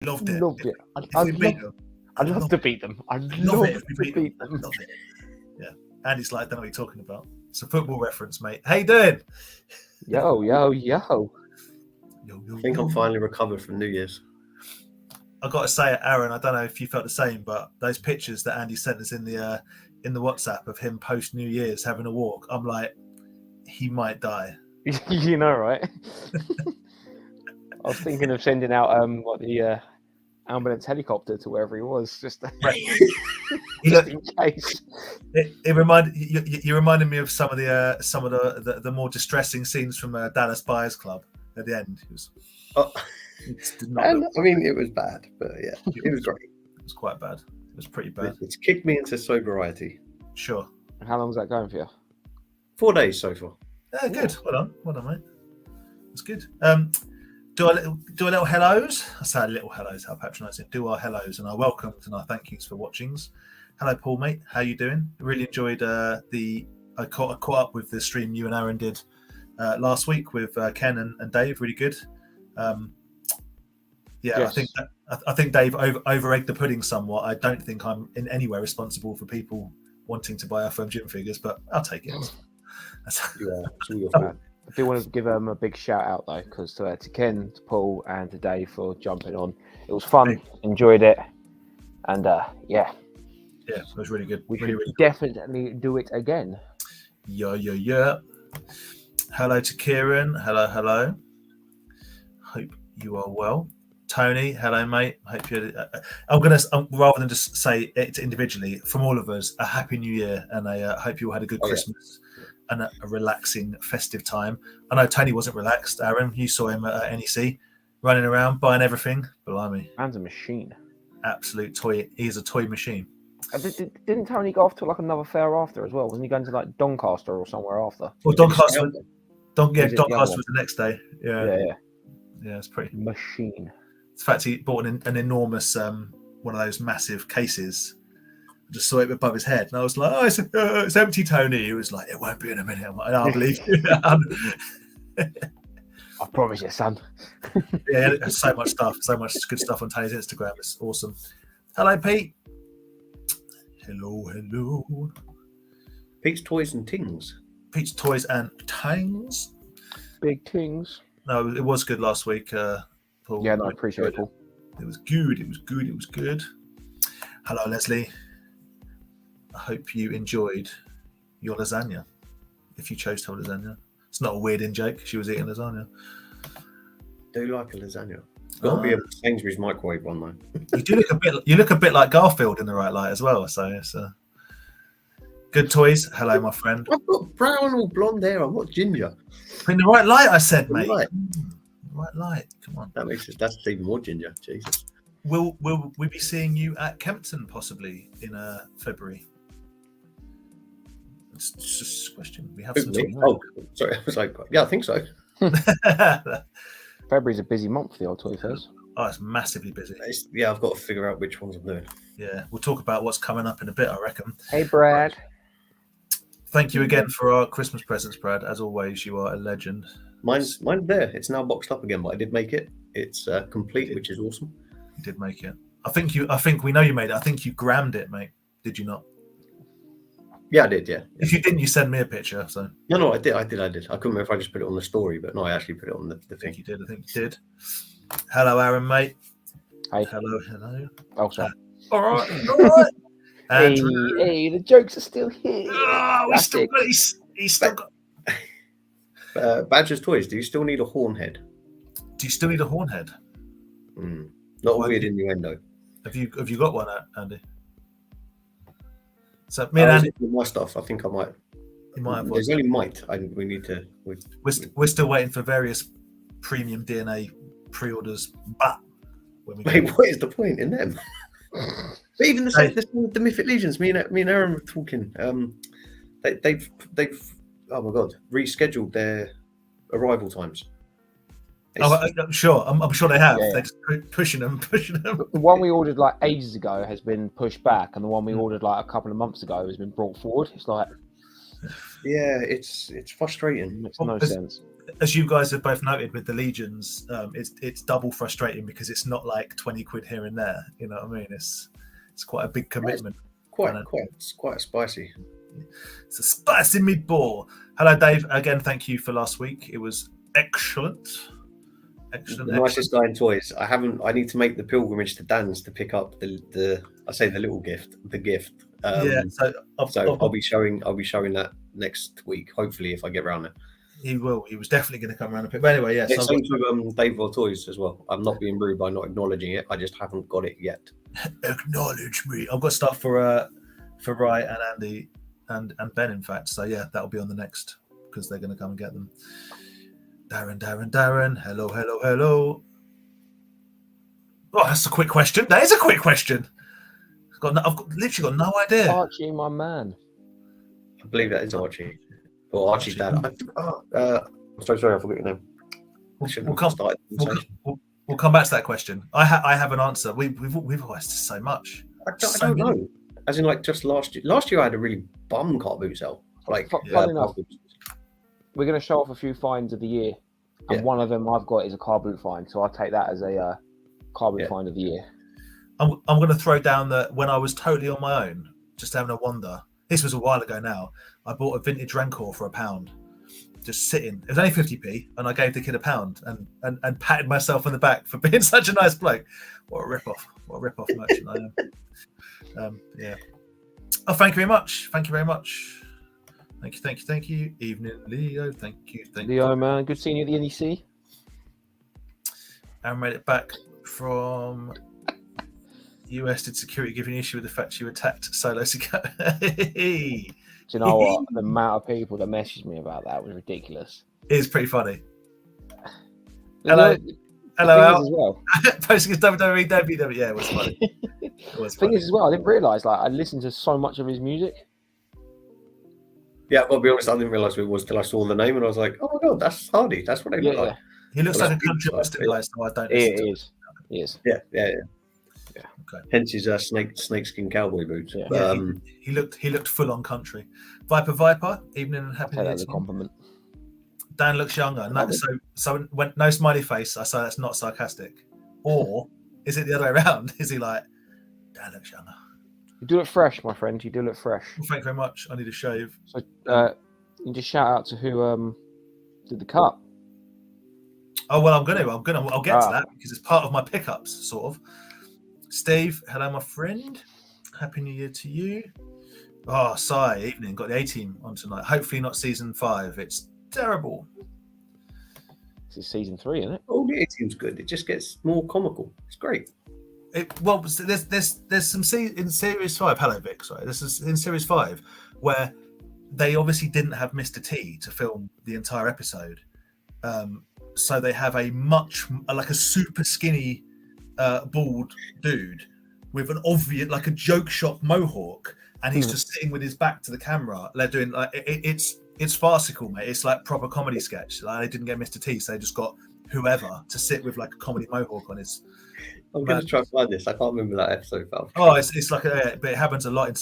Loved it. Loved it. I'd love to beat them. I'd love it if we beat them. Love it. Yeah. And it's like, I don't know what you're talking about. It's a football reference, mate. How you doing? Yo. I think I'm finally recovered from New Year's. I've got to say it, Aaron, I don't know if you felt the same, but those pictures that Andy sent us in the WhatsApp of him post New Year's having a walk, I'm like, he might die. You know, right? I was thinking of sending out the ambulance helicopter to wherever he was, just in case. It reminded you reminded me of some of the more distressing scenes from Dallas Buyers Club at the end. It was, I mean, it was bad, but yeah, it was great. It was quite bad. It was pretty bad. It's kicked me into sobriety. Sure. How long's that going for you? 4 days so far. Yeah, good. Well done, mate. It's good. Do a little hellos. I say a little hellos. How patronising. Do our hellos and our welcomes and our thank yous for watchings. Hello, Paul, mate. How you doing? Really enjoyed I caught up with the stream you and Aaron did last week with Ken and Dave. Really good. Yes. I think Dave over-egged the pudding somewhat. I don't think I'm in any way responsible for people wanting to buy our firm gym figures, but I'll take it. I do want to give them a big shout out though, because to Ken, to Paul, and to Dave for jumping on. It was fun, enjoyed it, and yeah, it was really good. We should definitely do it again. Yeah. Hello to Kieran. Hello. Hope you are well. Tony, hello, mate. Hope you. I'm gonna rather than just say it individually, from all of us, a happy New Year, and I hope you all had a good Christmas and a relaxing, festive time. I know Tony wasn't relaxed. Aaron, you saw him at NEC, running around buying everything. Blimey, man's a machine. Absolute toy. He's a toy machine. Didn't Tony go off to like another fair after as well? Wasn't he going to like Doncaster or somewhere after? Well, Doncaster. Doncaster was the next day. Yeah. It's pretty machine. In fact, he bought an enormous one of those massive cases. I just saw it above his head, and I was like, "Oh, it's empty, Tony." He was like, "It won't be in a minute." I'm like, "I believe you." I promise you, son. Yeah, so much stuff, so much good stuff on Tony's Instagram. It's awesome. Hello, Pete. Hello. Pete's Toys and Tings. Pete's Toys and Tings. Big Tings. No, it was good last week. Paul. Yeah, no, I appreciate it, Paul. It was good. Hello, Leslie. I hope you enjoyed your lasagna. If you chose to have lasagna. It's not a weird in joke. She was eating lasagna. Do you like a lasagna? It's got to be a Sainsbury's microwave one, though. You look a bit like Garfield in the right light as well. So it's good toys. Hello, my friend. I've got brown or blonde hair. I'm not ginger. In the right light, I said, mate. Right light. Come on. That's even more ginger. Jesus. Will we be seeing you at Kempton possibly in February? It's just a question. We have some time. Oh, sorry. I was like, yeah, I think so. February's a busy month for the old toy fairs. Oh, it's massively busy. I've got to figure out which ones I'm doing. Yeah, we'll talk about what's coming up in a bit, I reckon. Hey, Brad. Thank you again for our Christmas presents, Brad. As always, you are a legend. Mine's there. It's now boxed up again, but I did make it. It's complete, which is awesome. You did make it. I think we know you made it. I think you grammed it, mate. Did you not? Yeah, I did. Yeah. If you didn't, you send me a picture. So no, I did. I couldn't remember if I just put it on the story, but no, I actually put it on the thing. I think you did. Hello, Aaron, mate. Hi. Hello. Oh, sorry. All right. Hey, the jokes are still here. Oh, he's still got. Badger's Toys. Do you still need a horn head? Do you still need a horn head? Not a weird innuendo. Have you got one, Andy? So me and Andy, my stuff. I think I might. You might have. There's only might. We need to. We're still waiting for various premium DNA pre-orders, but what is the point in them? But even the Mythic Legions. Me and Aaron were talking. They've oh my god, rescheduled their arrival times. I'm sure they have. Yeah. They're just pushing them. The one we ordered like ages ago has been pushed back, and the one we ordered like a couple of months ago has been brought forward. It's like, yeah, it's frustrating. It makes no sense. as you guys have both noted with the Legions, it's double frustrating because it's not like 20 quid here and there. You know what I mean? It's quite a big commitment. It's quite spicy. It's a spicy meatball. Hello, Dave. Again, thank you for last week. It was excellent. The nicest guy in toys. I need to make the pilgrimage to Dan's to pick up the little gift, the gift. So I'll be showing that next week, hopefully, if I get around it. He will. He was definitely going to come around a bit. But anyway, yes. Same with Dave for Toys as well. I'm not being rude by not acknowledging it. I just haven't got it yet. Acknowledge me. I've got stuff for Rye and Andy and Ben, in fact. So yeah, that'll be on the next because they're going to come and get them. Darren. Hello. Oh, that's a quick question. That is a quick question. I've literally got no idea. Archie, my man. I believe that is Archie. Or Archie's dad. I'm so sorry, I forgot your name. We'll come back to that question. I have an answer. We've always so much. I don't know. As in, like, just last year. Last year, I had a really bum car boot sale. Like, funny enough, we're going to show off a few finds of the year, and one of them I've got is a car boot find. So I'll take that as a car boot find of the year. I'm going to throw down that when I was totally on my own, just having a wander. This was a while ago now. I bought a vintage Rancor for £1, just sitting. It was only 50p, and I gave the kid £1 and patted myself on the back for being such a nice bloke. What a rip-off! What a rip-off merchant I am. Yeah. Oh, thank you very much. Thank you. Evening, Leo. Thank you. Leo, man. Good seeing you at the NEC. And made it back from US. Did security give you an issue with the fact you attacked Solo Security? Do you know what? The amount of people that messaged me about that was ridiculous. It is pretty funny. Hello, Al. as well. Posting his WWE. Yeah, it was funny. Thing is, as well, I didn't realise. Like, I listened to so much of his music. Yeah, I'll be honest. I didn't realise who it was till I saw the name, and I was like, "Oh my god, that's Hardy. That's what they look like." He looks like a country western guy, so I don't. He is. Yeah. Okay. Hence his snakeskin cowboy boots. Yeah. He looked full on country. Viper. Evening and happy. That's a compliment. Dan looks younger. No, so when no smiley face, I say that's not sarcastic. Or is it the other way around? Is he like, Dan looks younger? You do look fresh, my friend. You do look fresh. Well, thank you very much. I need a shave. So you just shout out to who did the cut. Oh well, I'll get to that because it's part of my pickups, sort of. Steve, hello, my friend. Happy New Year to you. Oh, Sai, evening. Got the A-Team on tonight. Hopefully not season 5. It's terrible. This is season 3, isn't it? Oh, the A-Team's good. It just gets more comical. It's great. There's some in series 5. Hello, Vic. Sorry, this is in series 5 where they obviously didn't have Mr. T to film the entire episode, so they have a super skinny bald dude with an obvious a joke shop mohawk, and he's just sitting with his back to the camera. They're doing it's farcical, mate. It's like proper comedy sketch. Like, they didn't get Mr. T, so they just got whoever to sit with like a comedy mohawk on his. I'm going to try to find this. I can't remember that episode. Oh, it's like but it happens a lot. It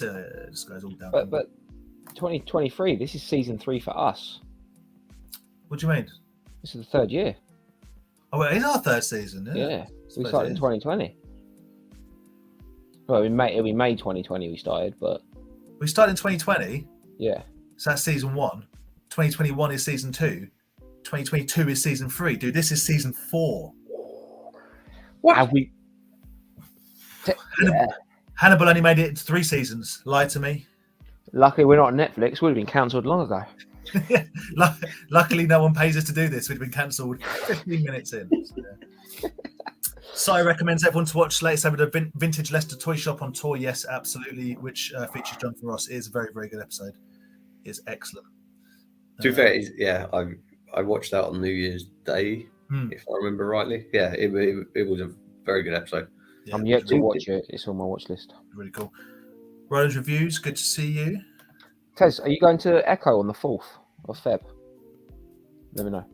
just goes all down. But 2023. This is season 3 for us. What do you mean? This is the 3rd year. Oh, well, it is our 3rd season. Yeah. We started in 2020. Well, it'll be May 2020 we started, but... We started in 2020? Yeah. So that's season 1. 2021 is season 2. 2022 is season 3. Dude, this is season 4. What? Have we... Hannibal only made it 3 seasons. Lie to me. Luckily, we're not on Netflix. We'd have been cancelled long ago. Luckily, no one pays us to do this. We'd been cancelled 15 minutes in. So recommends everyone to watch latest episode of Vintage Leicester Toy Shop on tour. Yes, absolutely. Which features Jonathan Ross. It is a very, very good episode. It's excellent. To be fair, I watched that on New Year's Day, if I remember rightly. Yeah, it was a very good episode. Yeah, I'm yet to watch it. It's on my watch list. Really cool. Rollins Reviews, good to see you. Tez, are you going to Echo on the 4th of Feb? Let me know.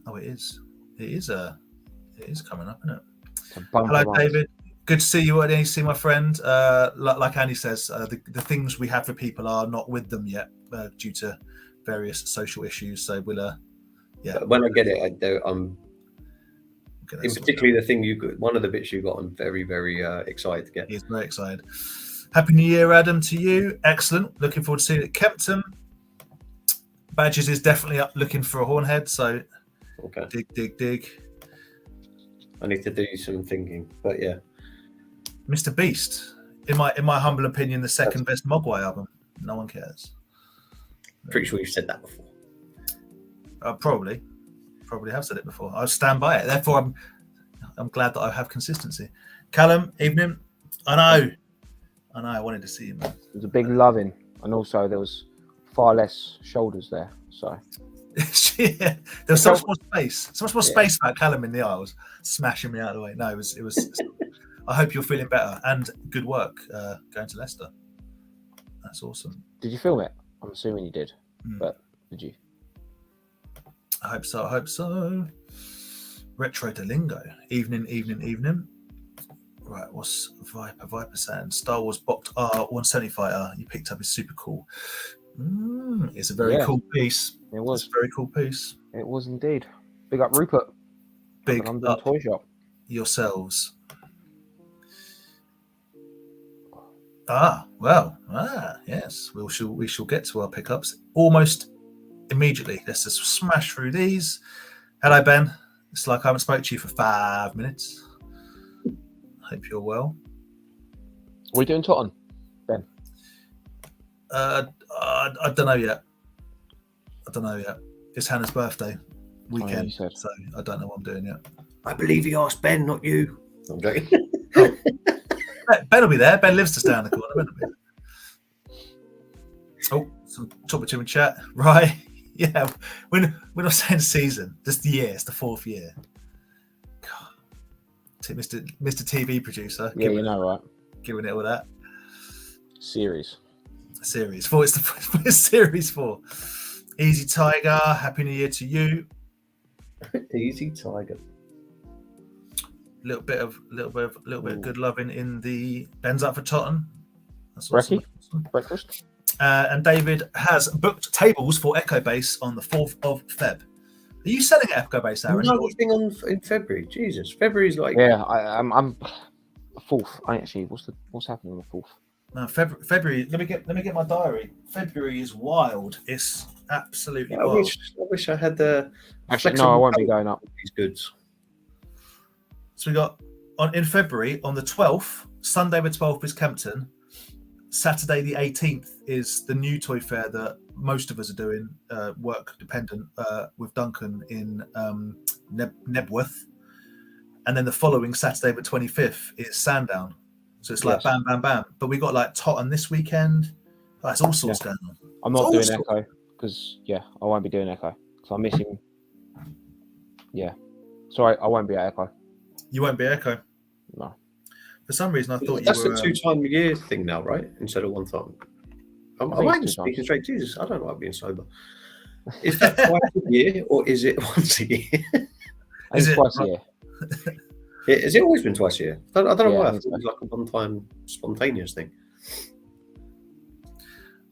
Oh, it is. It is coming up, isn't it? Hello, David. Good to see you at NEC, my friend. Like Andy says, the things we have for people are not with them yet due to various social issues. So we'll Yeah. But when I get it, I'm Okay, in particularly the thing you got. One of the bits you got, I'm very, very excited to get. He's very excited. Happy New Year, Adam, to you. Excellent. Looking forward to seeing it at Kempton. Badges is definitely up looking for a hornhead, so Okay. dig. I need to do some thinking, but yeah. Mr. Beast, in my humble opinion, the second best Mogwai album. No one cares. Pretty sure you've said that before. Probably have said it before. I stand by it. Therefore, I'm glad that I have consistency. Callum, evening. I know. I wanted to see you, man. There was a big loving, and also there was far less shoulders there. So yeah, there was so much more space. So much more space about Callum in the aisles, smashing me out of the way. No, it was. I hope you're feeling better and good work going to Leicester. That's awesome. Did you film it? I'm assuming you did, but did you? I hope so. Retro Delingo. Evening. Right, what's Viper saying? Star Wars Box R170 fighter you picked up is super cool. It's a very cool piece. It was. It's a very cool piece. It was indeed. Big up Rupert. Big up toy shop. Yourselves. Yes. We shall get to our pickups almost immediately. Let's just smash through these. Hello, Ben. It's like I haven't spoke to you for 5 minutes. Hope you're well. What are you doing, Totton, Ben? I don't know yet. It's Hannah's birthday weekend, so I don't know what I'm doing yet. I believe he asked Ben, not you. I'm joking. Ben will be there. Ben lives just down the corner. Ben will be there. Oh, some talk to him in chat. Right. Yeah. We're not saying season, just the year. It's the 4th year. God. Mr. TV producer. Yeah, you know, right? Giving it all that. Series 4. It's series 4. Easy Tiger. Happy New Year to you. Easy Tiger. Little bit of good loving in the Ben's up for Tottenham. That's awesome. Breakfast. And David has booked tables for Echo Base on the 4th of Feb. Are you selling at Echo Base, Aaron? No, what's on in February? Jesus, February's like I'm 4th. Actually, what's happening on the 4th? No, February. Let me get my diary. February is wild. It's absolutely wild. I wish I had the. Actually, no, I won't be going up. These goods. So we got in February on the 12th, Sunday the 12th is Kempton. Saturday the 18th is the new toy fair that most of us are doing, work dependent, with Duncan in Nebworth. And then the following Saturday the 25th is Sandown. So it's like bam, bam, bam. But we got like Tottenham this weekend. Oh, it's all sorts going on. I'm not doing Echo because I won't be doing Echo. So I'm missing. Yeah, sorry, I won't be at Echo. You won't be Echo? No. For some reason, I thought that's you were... That's a 2 time a year thing now, right? Instead of 1 time. I might be speaking straight. Jesus, I don't like being sober. Is that twice a year or is it once a year? Is it twice a year? Has it always been twice a year? I don't know why. I thought it was like a 1 time spontaneous thing.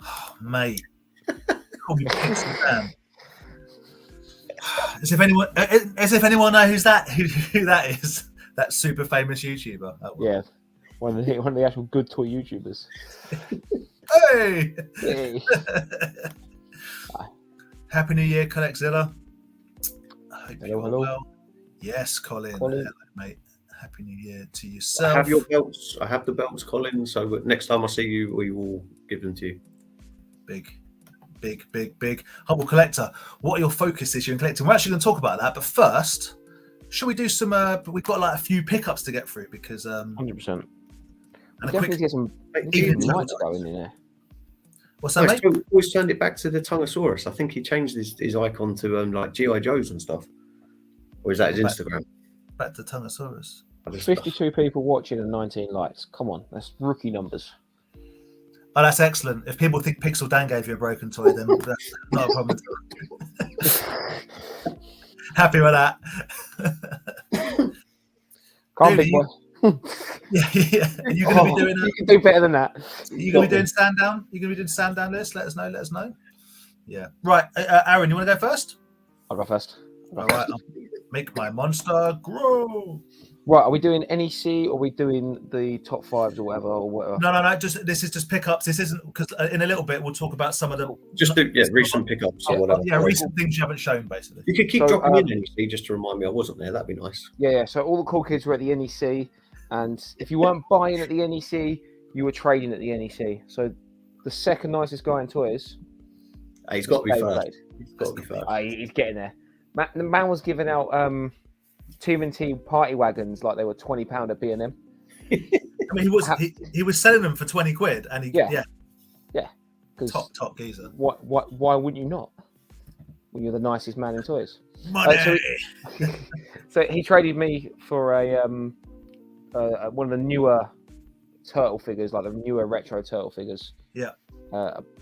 Oh, mate. Call me Pixel Dan. As if anyone knows who that is. That super famous YouTuber. Oh, well. Yeah, one of the actual good toy YouTubers. Hey! Happy New Year, Collectzilla. I hope you're well. Yes, Colin. Hello, mate. Happy New Year to yourself. I have your belts. I have the belts, Colin. So next time I see you, we will give them to you. Big. Humble Collector, what are your focuses you're collecting? We're actually going to talk about that, but first, should we do some? We've got like a few pickups to get through because 100%. And a definitely quick get some even lights going in there. What's that, mate? So always turned it back to the Tongosaurus. I think he changed his icon to like GI Joes and stuff. Or is that his Instagram? Back to Tongosaurus. 52 people watching and 19 likes. Come on, that's rookie numbers. Oh, that's excellent. If people think Pixel Dan gave you a broken toy, then that's not a problem. Happy with that. Can't big boy. Yeah. Are you going to be doing You can do better than that. Are you going to be doing Sandown? You're going to be doing Sandown list? Let us know. Yeah. Right. Aaron, you want to go first? I'll go first. All right, I'll make my monster grow. Right, are we doing NEC or are we doing the top fives or whatever? No. This is just pickups. This isn't because in a little bit we'll talk about some of the Just do recent pickups or whatever. Yeah, recent things you haven't shown basically. You could keep dropping in NEC just to remind me I wasn't there. That'd be nice. Yeah. So all the cool kids were at the NEC, and if you weren't buying at the NEC, you were trading at the NEC. So the second nicest guy in toys. He's got to be first. He's got to be first. He's getting there. The man was giving out TMNT party wagons like they were £20 at B&M. I mean, he was selling them for 20 quid, and yeah. Top geezer. Why wouldn't you not? When you're the nicest man in toys. Money. So he traded me for a one of the newer turtle figures, like the newer retro turtle figures. Yeah.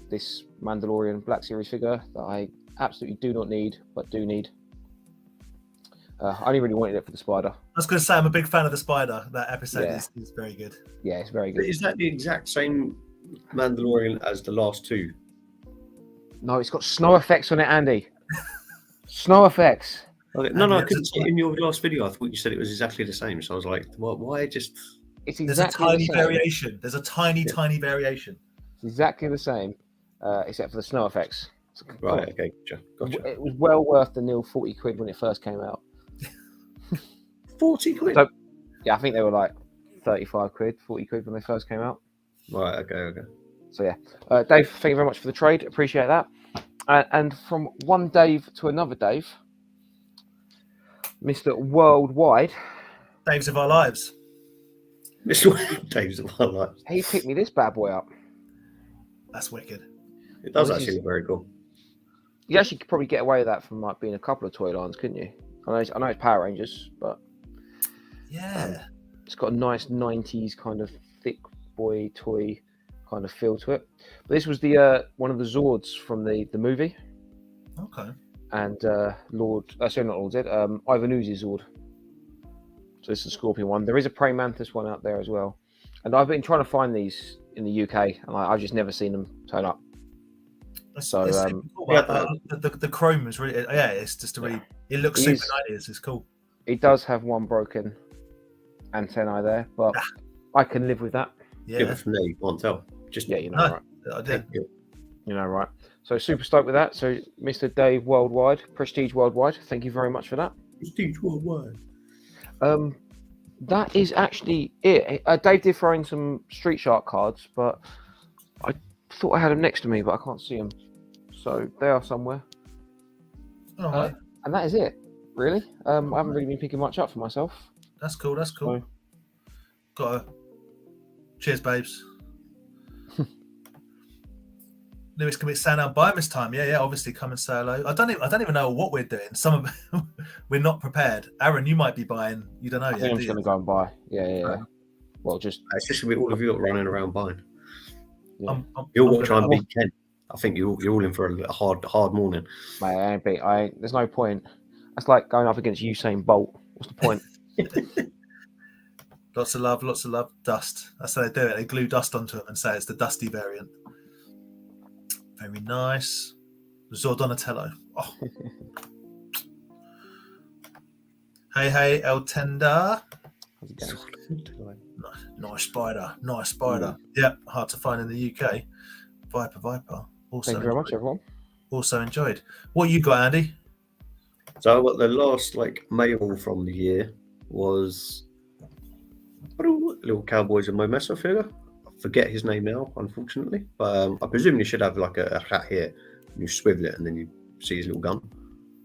This Mandalorian Black Series figure that I absolutely do not need, but do need. I only really wanted it for the spider. I was going to say I'm a big fan of the spider. That episode is very good. Yeah, it's very good. Is that the exact same Mandalorian as the last two? No, it's got snow effects on it, Andy. Snow effects. Okay. No, I couldn't see it in your last video. I thought you said it was exactly the same. So I was like, why just... It's exactly There's a tiny variation. There's a tiny variation. It's exactly the same, except for the snow effects. Right, okay, gotcha. It was well worth the nil 40 quid when it first came out. 40 quid? So, yeah, I think they were like 35 quid, 40 quid when they first came out. Right, okay. So, yeah. Dave, thank you very much for the trade. Appreciate that. And from one Dave to another Dave, Mr. Worldwide. Daves of our lives. Mr. Dave's of our lives. He picked me this bad boy up. That's wicked. It does actually look very cool. You actually could probably get away with that from like being a couple of toy lines, couldn't you? I know it's Power Rangers, but yeah, it's got a nice 90s kind of thick boy toy kind of feel to it. But this was the one of the Zords from the movie. Okay. And Ivan Ooze's Zord. So this is the Scorpion one. There is a Praying Mantis one out there as well. And I've been trying to find these in the UK, and I've just never seen them turn up. So the chrome is really it's just it looks super 90s. It's cool. It does have one broken antennae there, but I can live with that. Yeah, from there you can't tell. Right. I did. Right. So super stoked with that. So Mr. Dave Worldwide, Prestige Worldwide, thank you very much for that. Prestige Worldwide. That is actually it. Dave did throw in some Street Shark cards, but I thought I had them next to me, but I can't see them. So they are somewhere. Right. And that is it, really. I haven't really been picking much up for myself. That's cool. So, cheers, babes. Lewis can be stand down by this time. Yeah. Obviously, come and say hello. I don't even know what we're doing. Some of we're not prepared. Aaron, you might be buying. You don't know yet. I'm just going to go and buy. Yeah. Well, it's just going to be all of you running around buying. Yeah. You'll watch try and beat Ken. I think you're all in for a hard morning. Mate, there's no point. That's like going up against Usain Bolt. What's the point? Lots of love. Dust. That's how they do it. They glue dust onto them and say it's the dusty variant. Very nice. Zor Donatello. Oh. Hey, El Tenda. Nice spider. Yeah, hard to find in the UK. Viper. Also, thank you very much, everyone. Also enjoyed. What you got, Andy? So I got the last mail from the year was a little Cowboys of Momessa figure. I forget his name now, unfortunately, but I presume you should have a hat here. And you swivel it, and then you see his little gun.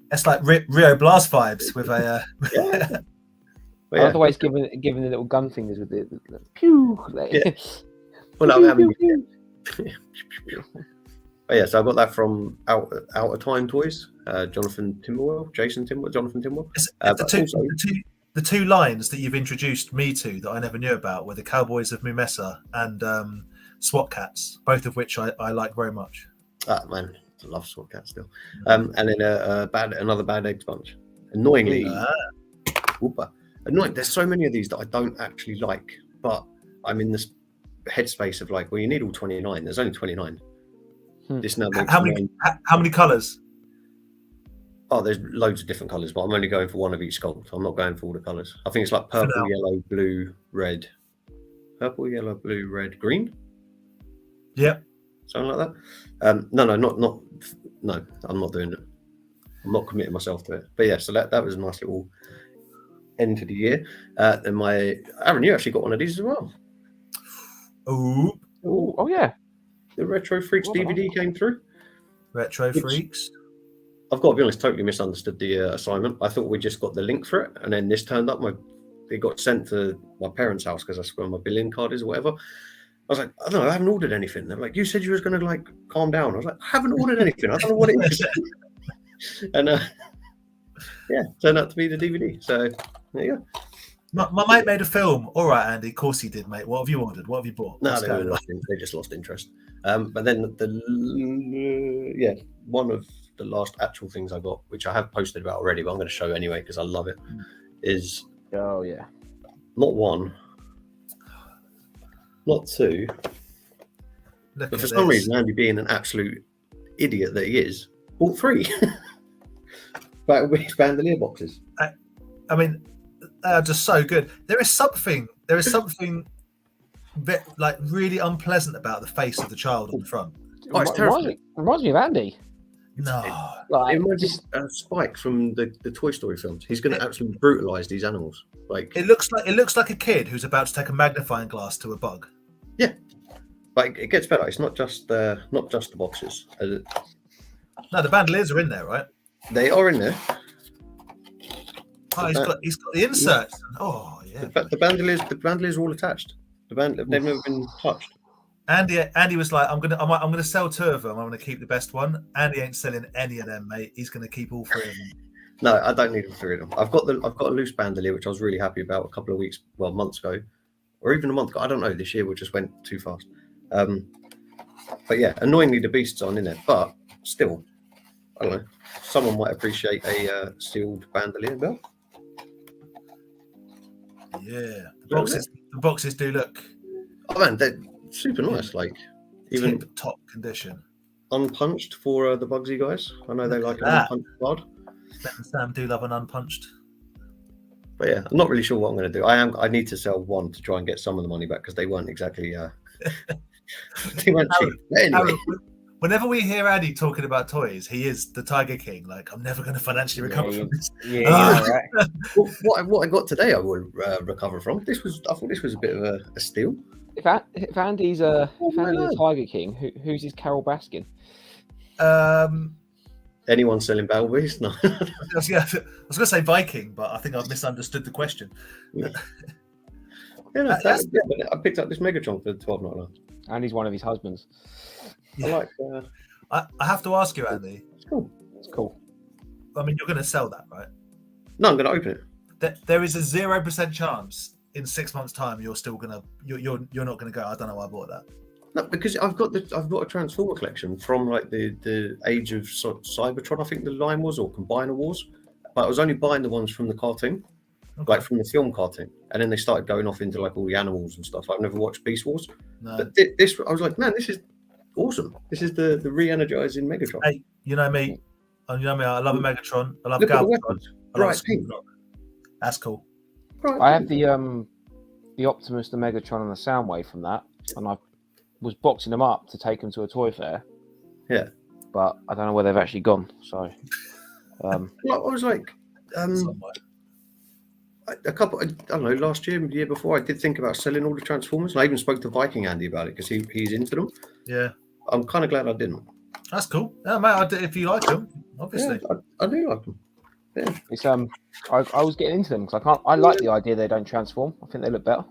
That's like Rio Blast vibes with a. Yeah. I love the way it's giving the little gun fingers with the pew. Yeah. Well, I'm having. But yeah, so I got that from Out of Time Toys, Jonathan Timberwell. The two lines that you've introduced me to that I never knew about were the Cowboys of Mumessa and SWAT Cats, both of which I like very much. Ah, man, I love SWAT Cats still. And then another Bad Eggs bunch. Annoyingly, annoying. There's so many of these that I don't actually like, but I'm in this headspace of you need all 29. There's only 29. This now makes how many colours? Oh, there's loads of different colours, but I'm only going for one of each sculpt. I'm not going for all the colours. I think it's like For purple, now. yellow, blue, red. Purple, yellow, blue, red, green. Yep. Something like that. No, I'm not doing it. I'm not committing myself to it. But yeah, so that was a nice little end to the year. Then Aaron, you actually got one of these as well. Ooh, Oh yeah. The Retro Freaks Well, DVD came through. Retro Freaks. I've got to be honest, totally misunderstood the assignment. I thought we just got the link for it, and then this turned up. It got sent to my parents' house because that's where my billing card is or whatever. I was like, I don't know, I haven't ordered anything. They're like, you said you was going to like calm down. I was like, I haven't ordered anything. I don't know what it is. And yeah, turned out to be the DVD. So there you go. My mate made a film. All right, Andy. Of course he did, mate. What have you ordered? What have you bought? No, What's they going on? just lost interest. But then one of the last actual things I got, which I have posted about already, but I'm going to show anyway because I love it, is Oh, not one, not two, Look but at for some this. reason, Andy, being an absolute idiot that he is, bought three. Battle Beast bandolier boxes. I mean, they are just so good. There is something bit like really unpleasant about the face of the child on the front. Oh, it's terrifying. Reminds me of Andy. No, Like, It reminds me of Spike from the Toy Story films. He's going to absolutely brutalize these animals. Like it looks like a kid who's about to take a magnifying glass to a bug. But it gets better. It's not just the boxes. No, the bandoliers are in there, right? They are in there. Oh, he's got the inserts. Oh yeah. The bandoliers are all attached. They've never been touched. Andy was like, I'm gonna sell two of them. I'm gonna keep the best one. Andy ain't selling any of them, mate. He's gonna keep all three of them. No, I don't need all three of them. I've got a loose bandolier, which I was really happy about a couple of months ago, or even a month ago. I don't know. This year we just went too fast. But yeah, annoyingly the beasts aren't in there. But still, I don't know. Someone might appreciate a sealed bandolier belt. Yeah, the boxes do look Oh man, they're super nice. Like even top condition. unpunched for the Bugsy guys. I know they like an that. unpunched card. Ben and Sam do love an unpunched. But yeah, I'm not really sure what I'm going to do. I need to sell one to try and get some of the money back because they weren't exactly they weren't cheap. But anyway. Aaron, whenever we hear Andy talking about toys, he is the Tiger King. Like, I'm never going to financially recover from this. Yeah, right. Well, what I got today, I will recover from. I thought this was a bit of a steal. If Andy's a Tiger King, who's his Carol Baskin? Anyone selling Battle Beast? No. I was going to say Viking, but I think I've misunderstood the question. Yeah, but I picked up this Megatron for $12.99. And he's one of his husbands. I like. I have to ask you, Andy. It's cool. It's cool. I mean, you're going to sell that, right? No, I'm going to open it. There is a 0% chance in 6 months' time you're not going to go, I don't know why I bought that. No, because I've got a Transformer collection from like the age of Cybertron, I think the line was, or Combiner Wars. But I was only buying the ones from the cartoon, like from the film cartoon, and then they started going off into like all the animals and stuff. I've never watched Beast Wars, but this I was like, man, this is awesome. This is the re-energizing Megatron. Hey, you know me. I love a Megatron. I love Look at the Galvatron. weapons. I love Right, Skull Rock. That's cool. Right, I have the Optimus, the Megatron, and the Soundwave from that, and I was boxing them up to take them to a toy fair. Yeah, but I don't know where they've actually gone. So, I was like, a couple. I don't know. Last year, the year before, I did think about selling all the Transformers. And I even spoke to Viking Andy about it because he's into them. Yeah, I'm kind of glad I didn't. That's cool. Yeah, mate. If you like them, obviously. Yeah, I do like them. Yeah. It's I was getting into them because I like the idea they don't transform. I think they look better.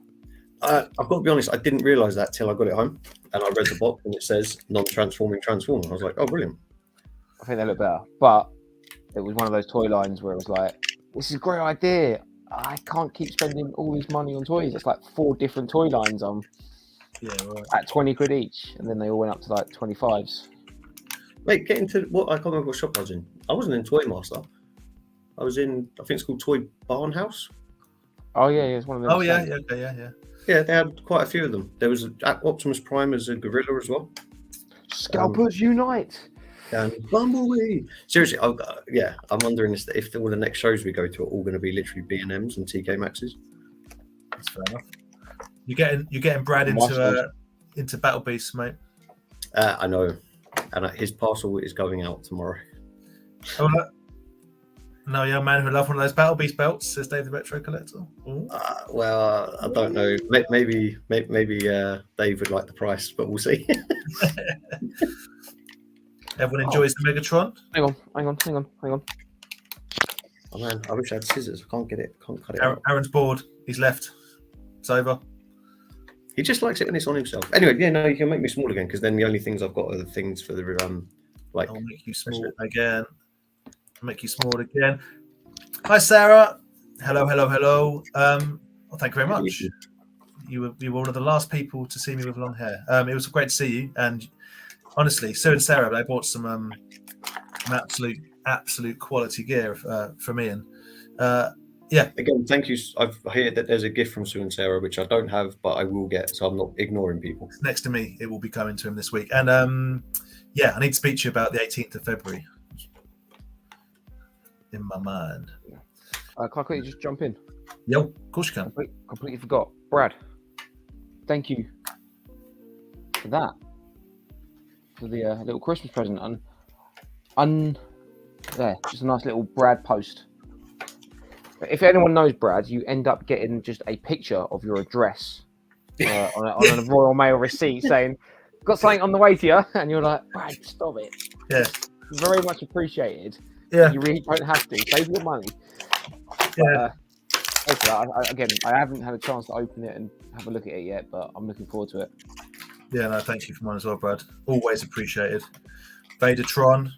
I've got to be honest, I didn't realise that till I got it home and I read the box and it says non-transforming Transformer. I was like, oh, brilliant. I think they look better. But it was one of those toy lines where it was like, this is a great idea. I can't keep spending all this money on toys. It's like 4 different toy lines on at 20 quid each. And then they all went up to like 25s. Mate, get into what I can't remember what shop I was in. I wasn't in Toy Master. I was in, I think it's called Toy Barn House. Oh, yeah, it's one of them. Oh, yeah. Yeah, they had quite a few of them. There was Optimus Prime as a gorilla as well. Scalpers Unite! Bumblebee. Seriously, I'm wondering if all the next shows we go to are all going to be literally B&Ms and TK Maxes. That's fair enough. You're getting Brad into Battle Beasts, mate. I know, and his parcel is going out tomorrow. Oh, no, young man who loved one of those Battle Beast belts, says Dave the Retro Collector. Well, I don't know. Maybe Dave would like the price, but we'll see. Everyone enjoys the Megatron. Hang on. Oh man, I wish I had scissors. I can't get it. Can't cut it out. Aaron's bored. He's left. It's over. He just likes it when it's on himself. Anyway, you can make me small again because then the only things I've got are the things for the like. I'll make you small again. Hi, Sarah. Hello. Well, thank you very much. You were one of the last people to see me with long hair. It was great to see you. And honestly, Sue and Sarah, they bought some absolute quality gear for me. And Again, thank you. I've heard that there's a gift from Sue and Sarah, which I don't have, but I will get. So I'm not ignoring people. It's next to me. It will be coming to him this week. And I need to speak to you about the 18th of February. In my mind. Can I quickly just jump in? Yo, of course you can. Completely forgot. Brad, thank you for that. For the little Christmas present. Just a nice little Brad post. If anyone knows Brad, you end up getting just a picture of your address on a Royal Mail receipt saying, got something on the way to you. And you're like, Brad, stop it. Yeah. Very much appreciated. Yeah. You really don't have to. Save your money. Yeah. I haven't had a chance to open it and have a look at it yet, but I'm looking forward to it. Yeah, no, thank you for mine as well, Brad. Always appreciated. Vadertron,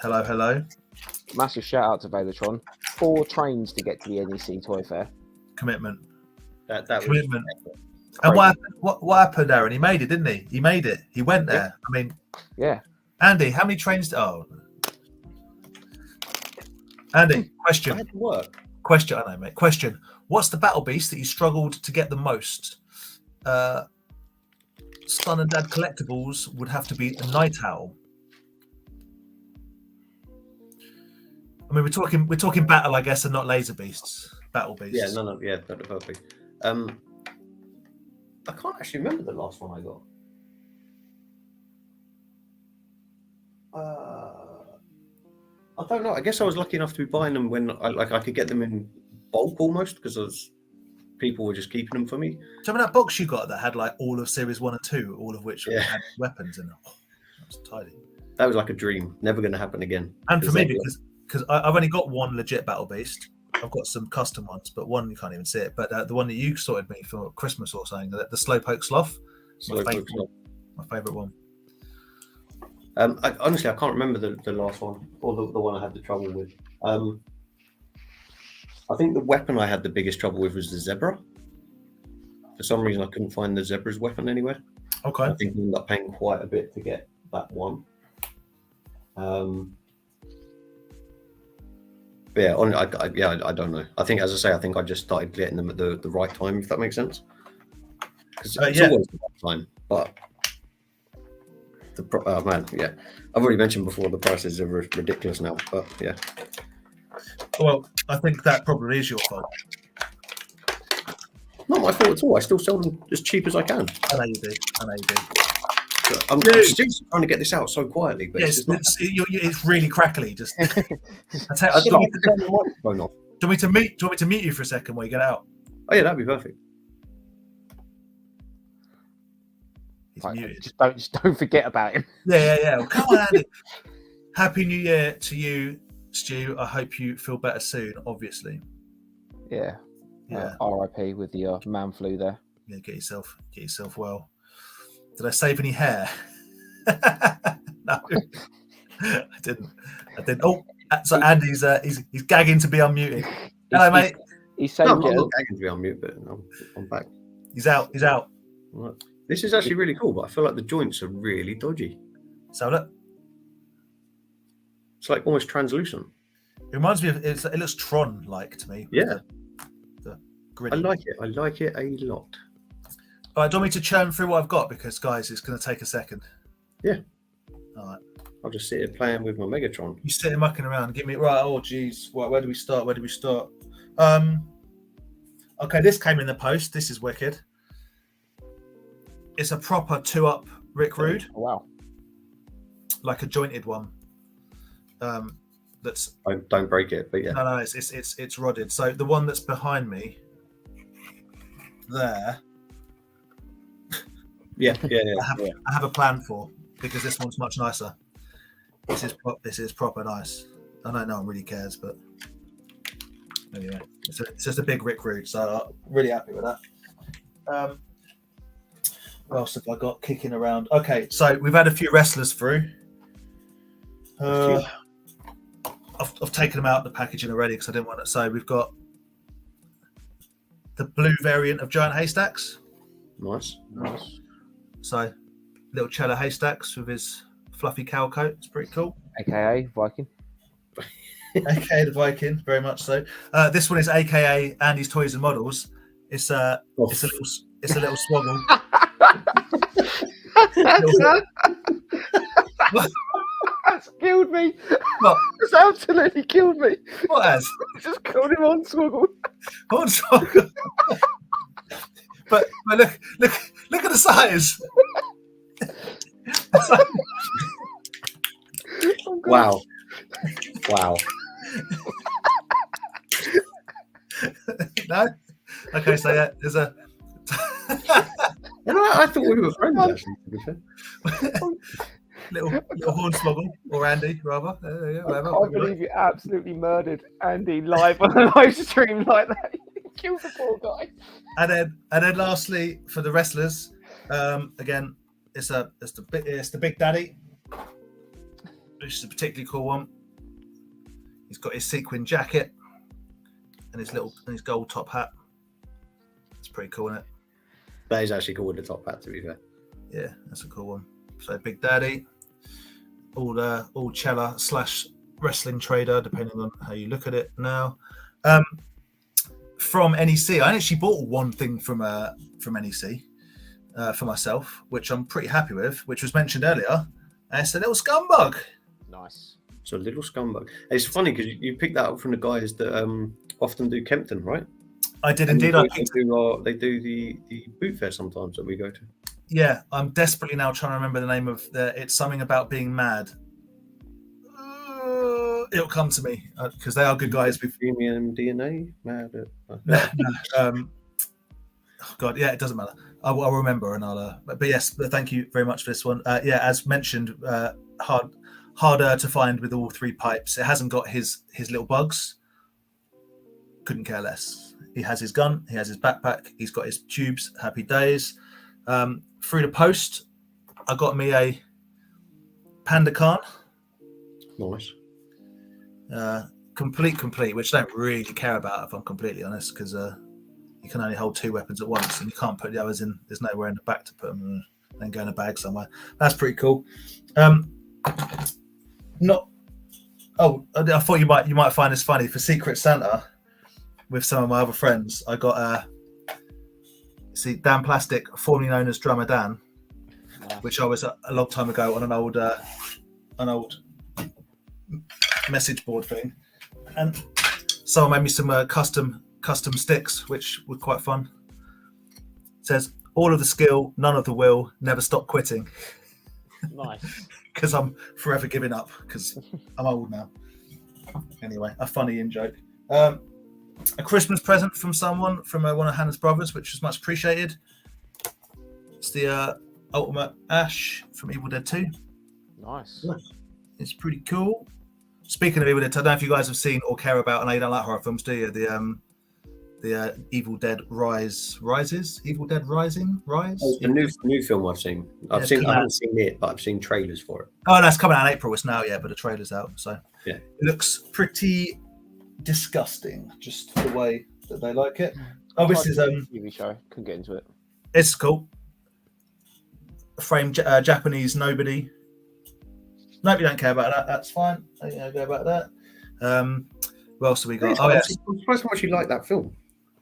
hello. Massive shout out to Vadertron. 4 trains to get to the NEC Toy Fair. Commitment. That Commitment. And what happened, Aaron? He made it, didn't he? He made it. He went there. Yeah. I mean, yeah. Andy, how many trains? Andy, question. That work. Question. I know, mate. Question. What's the Battle Beast that you struggled to get the most? Stun and Dad collectibles would have to be a Night Owl. I mean, we're talking battle, I guess, and not laser beasts. Battle beasts. Yeah, no, yeah, that's perfect. I can't actually remember the last one I got. I don't know. I guess I was lucky enough to be buying them when I could get them in bulk almost because people were just keeping them for me. Do you remember that box you got that had like all of Series 1 and 2, all of which had weapons in it? Oh, that was tidy. That was like a dream. Never going to happen again. And for me, because I've only got one legit Battle Beast. I've got some custom ones, but one you can't even see it. But the one that you sorted me for Christmas or something, the Slowpoke Sloth, my favourite one. Honestly, I can't remember the last one or the one I had the trouble with. I think the weapon I had the biggest trouble with was the zebra. For some reason, I couldn't find the zebra's weapon anywhere. Okay. I think I ended up paying quite a bit to get that one. But yeah, I don't know. I think, as I say, I just started getting them at the right time, if that makes sense. Because it's always the right time, but I've already mentioned before the prices are ridiculous now, but yeah. Well, I think that probably is your fault. Not my fault at all. I still sell them as cheap as I can. I know you do. I'm still trying to get this out so quietly, but it's really crackly. Just I don't want to turn the microphone off. Do you want me to mute you for a second while you get it out? Oh yeah, that'd be perfect. He's muted. Just don't forget about him. Yeah. Well, come on, Andy. Happy New Year to you, Stu. I hope you feel better soon. Obviously. Yeah. R.I.P. with the man flu there. Yeah, get yourself well. Did I save any hair? No, I didn't. Oh, so Andy's he's gagging to be unmuted. Hello, mate. He's saying I'm not gagging to be unmuted, but I'm back. He's out. Right. This is actually really cool, but I feel like the joints are really dodgy. So look. It's like almost translucent. It reminds me of it looks Tron-like to me. Yeah. The gritty. I like it a lot. All right, do you want me to churn through what I've got? Because, guys, it's going to take a second. Yeah. All right. I'll just sit here playing with my Megatron. You sitting mucking around. Give me right. Oh, geez. Right, where do we start? Okay, this came in the post. This is wicked. It's a proper 2-up Rick Rude. Oh, wow. Like a jointed one. That's don't break it, but yeah. No, it's rodded. So the one that's behind me there. Yeah. I have a plan for, because this one's much nicer. This is proper nice. I don't know no one really cares, but anyway, it's just a big Rick Rude, so I'm really happy with that. What else have I got kicking around? Okay, so we've had a few wrestlers through. I've taken them out of the packaging already because I didn't want it. So we've got the blue variant of Giant Haystacks. Nice. So little Cello Haystacks with his fluffy cow coat. It's pretty cool. AKA Viking. AKA the Viking, very much so. This one is AKA Andy's Toys and Models. It's a little swoggle. That's killed me. What? It's absolutely killed me. What has? Just called him on swoggle. Hornswoggle. but look at the size. Wow. No? Okay, so yeah, there's a I thought we were friends actually, to be fair. little Hornswoggle, or Andy rather. I can't believe you absolutely murdered Andy live on a live stream like that. You killed the poor guy. And then lastly, for the wrestlers, again, it's the Big Daddy, which is a particularly cool one. He's got his sequin jacket and his gold top hat. It's pretty cool, isn't it? That is actually cool with the top hat, to be fair. Yeah, that's a cool one. So Big Daddy, all Cella / wrestling trader, depending on how you look at it now. From NEC, I actually bought one thing from NEC for myself, which I'm pretty happy with, which was mentioned earlier. And it's a little scumbug. Nice. So a little scumbug. It's funny because you picked that up from the guys that often do Kempton, right? I did And indeed. They do the boot fair sometimes that we go to. Yeah, I'm desperately now trying to remember the name of it's something about being mad. It'll come to me because they are good guys. Premium DNA, mad. Oh God, yeah, it doesn't matter. I'll remember and I'll. But yes, but thank you very much for this one. Yeah, as mentioned, harder to find with all 3 pipes. It hasn't got his little bugs. Couldn't care less. He has his gun. He has his backpack. He's got his tubes. Happy days. Through the post, I got me a Panda Khan. Nice. Complete, which I don't really care about, if I'm completely honest, because you can only hold 2 weapons at once and you can't put the others in. There's nowhere in the back to put them and then go in a bag somewhere. That's pretty cool. I thought you might find this funny. For Secret Santa, with some of my other friends, I got Dan Plastic, formerly known as Drummer Dan, which I was a long time ago on an old message board thing, and someone made me some custom sticks, which were quite fun. It says, "All of the skill, none of the will, never stop quitting." Nice. Because I'm forever giving up because I'm old now. Anyway, a funny in-joke. A Christmas present from someone, from one of Hannah's brothers, which was much appreciated. It's the Ultimate Ash from Evil Dead 2. Nice. It's pretty cool. Speaking of Evil Dead, I don't know if you guys have seen or care about, and I don't like horror films, do you? The Evil Dead Rises? Evil Dead Rising? Rise? Oh, the new film I've seen. I haven't seen it, but I've seen trailers for it. Oh, that's coming out in April. It's now, yeah, but the trailer's out. So yeah, it looks pretty disgusting, just the way that they like it. Oh, this is TV show. Couldn't get into it. It's cool. Frame Japanese nobody. Nope, you don't care about that. That's fine. I don't go about that. What else have we got? I'm surprised how much you like that film.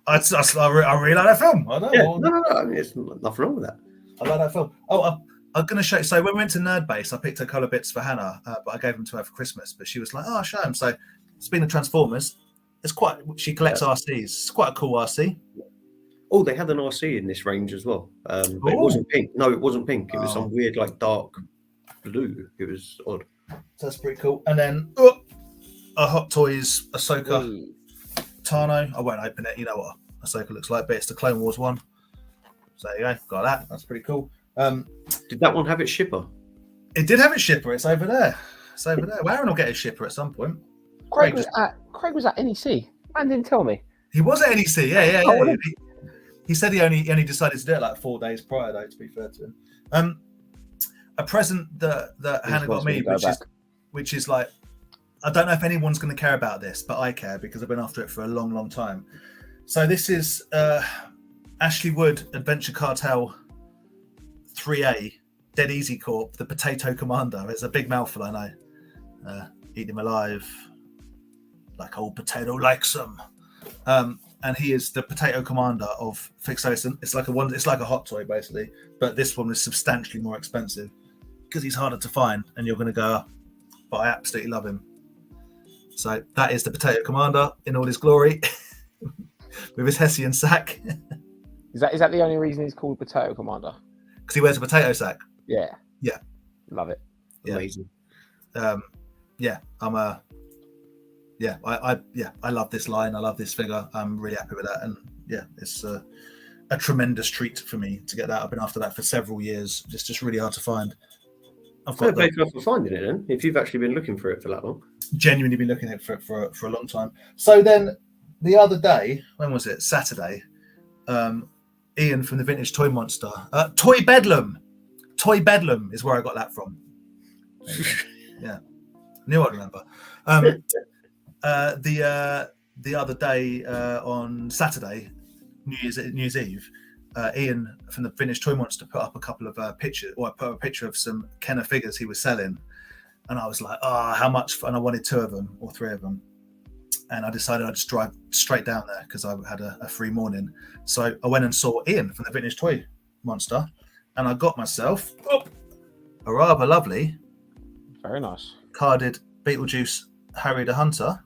I really like that film. I know. Yeah, no. I mean, there's nothing wrong with that. I like that film. Oh, I'm going to show you. So when we went to Nerd Base, I picked a couple of bits for Hannah, but I gave them to her for Christmas. But she was like, "Oh, I'll show them." So speaking of Transformers, it's quite. She collects RCs. It's quite a cool RC. Oh, they had an RC in this range as well, but it wasn't pink. No, it wasn't pink. It was some weird, like dark blue. It was odd. So that's pretty cool. And then a Hot Toys Ahsoka Tano. I won't open it. You know what Ahsoka looks like, but it's the Clone Wars one. So there you go. Got that. That's pretty cool. Did that one have its shipper? It did have its shipper. It's over there. It's over there. Aaron will get his shipper at some point. Craig was at NEC. Man didn't tell me. He was at NEC. Yeah. He said he only decided to do it like 4 days prior, though. To be fair to him, a present that Hannah got me, which is like, I don't know if anyone's going to care about this, but I care because I've been after it for a long, long time. So this is Ashley Wood Adventure Cartel 3A Dead Easy Corp, the Potato Commander. It's a big mouthful, I know. Eat him alive, like old potato likes them. And he is the Potato Commander of Fixo. It's like a hot toy basically, but this one is substantially more expensive because he's harder to find. And you're going to go, but I absolutely love him. So that is the Potato Commander in all his glory, with his Hessian sack. Is that the only reason he's called Potato Commander? Because he wears a potato sack. Yeah. Love it. Yeah. Amazing. I love this line. I love this figure. I'm really happy with that. And yeah, it's a tremendous treat for me to get that. I've been after that for several years. It's just really hard to find. I've got for finding it then, if you've actually been looking for it for that long. Genuinely been looking at it for a long time. So then the other day, when was it? Saturday. Ian from the Vintage Toy Monster. Toy Bedlam. Toy Bedlam is where I got that from. Yeah. Knew I'd remember. The other day on Saturday, New Year's Eve, Ian from the Vintage Toy Monster put up a couple of pictures, or I put a picture of some Kenner figures he was selling, and I was like, how much? And I wanted 2 of them or 3 of them, and I decided I'd just drive straight down there because I had a free morning. So I went and saw Ian from the Vintage Toy Monster, and I got myself a rather lovely, very nice carded Beetlejuice Harry the Hunter.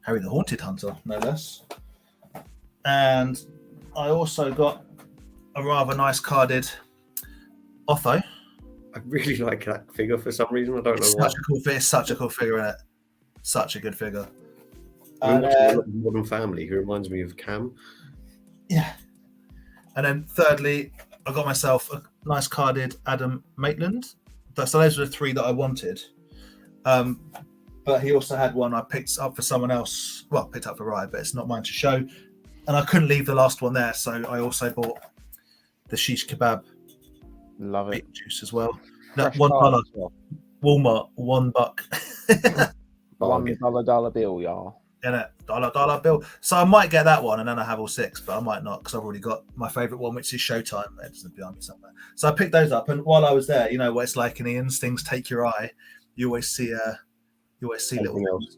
Harry the Haunted Hunter, no less. And I also got a rather nice carded Otho. I really like that figure for some reason. I don't know why. It's such a cool figure, isn't it? Such a good figure. Modern Family, who reminds me of Cam. Yeah. And then thirdly, I got myself a nice carded Adam Maitland. So those were the 3 that I wanted. But he also had one I picked up for someone else. Well, picked up for Ryan, but it's not mine to show. And I couldn't leave the last one there, so I also bought the Shish Kebab. Love it. Juice as well. No, $1. Walmart, $1. $1 bill, y'all. Yeah, dollar bill. So I might get that one, and then I have all 6, but I might not because I've already got my favourite one, which is Showtime. It's behind me somewhere. So I picked those up, and while I was there, you know what it's like in Ian's things take your eye. You always see little else.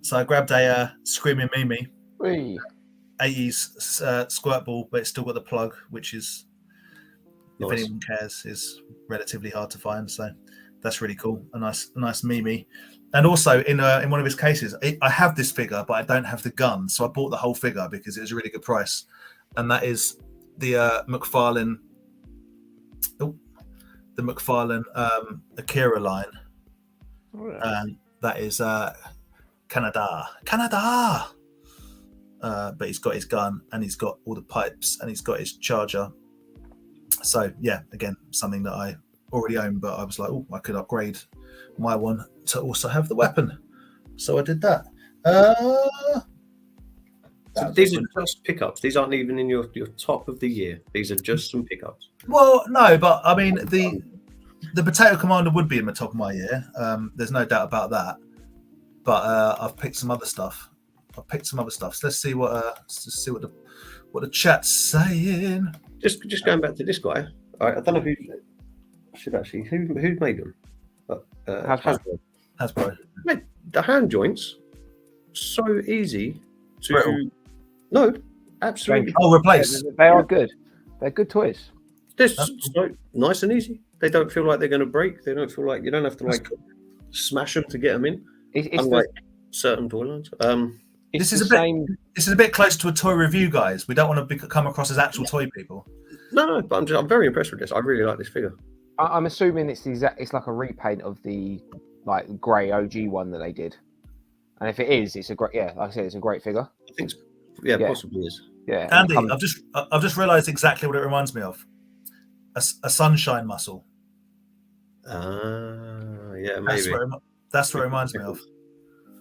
So I grabbed a Screaming Mimi, Whee. 80s squirt ball, but it's still got the plug, which is, nice. If anyone cares, is relatively hard to find. So that's really cool. A nice Mimi. And also in one of his cases, I have this figure, but I don't have the gun, so I bought the whole figure because it was a really good price. And that is the McFarlane Akira line. And that is Canada. But he's got his gun and he's got all the pipes and he's got his charger. So yeah, again, something that I already own, but I was like, I could upgrade my one to also have the weapon. So I did that. So these are just pickups. These aren't even in your top of the year. These are just some pickups. Well, no, but I mean the Potato Commander would be in the top of my year. There's no doubt about that. But I've picked some other stuff. So let's see what the chat's saying. Just going back to this guy. I don't know who made them. But Hasbro. Mate, the hand joints so easy to Brittle. No, absolutely. Replace. They are good. They're good toys. This so nice and easy. They don't feel like they're going to break. They don't feel like you don't have to like smash them to get them in. It's Unlike certain toy lines. This is a bit close to a toy review, guys. We don't want to come across as actual toy people. No, but I'm very impressed with this. I really like this figure. I'm assuming it's like a repaint of the like grey OG one that they did. And if it is, it's a great. Yeah, like I said, it's a great figure. I think, possibly is. Yeah, Andy, I've just realised exactly what it reminds me of. A sunshine muscle. Yeah, maybe. That's what it reminds me of.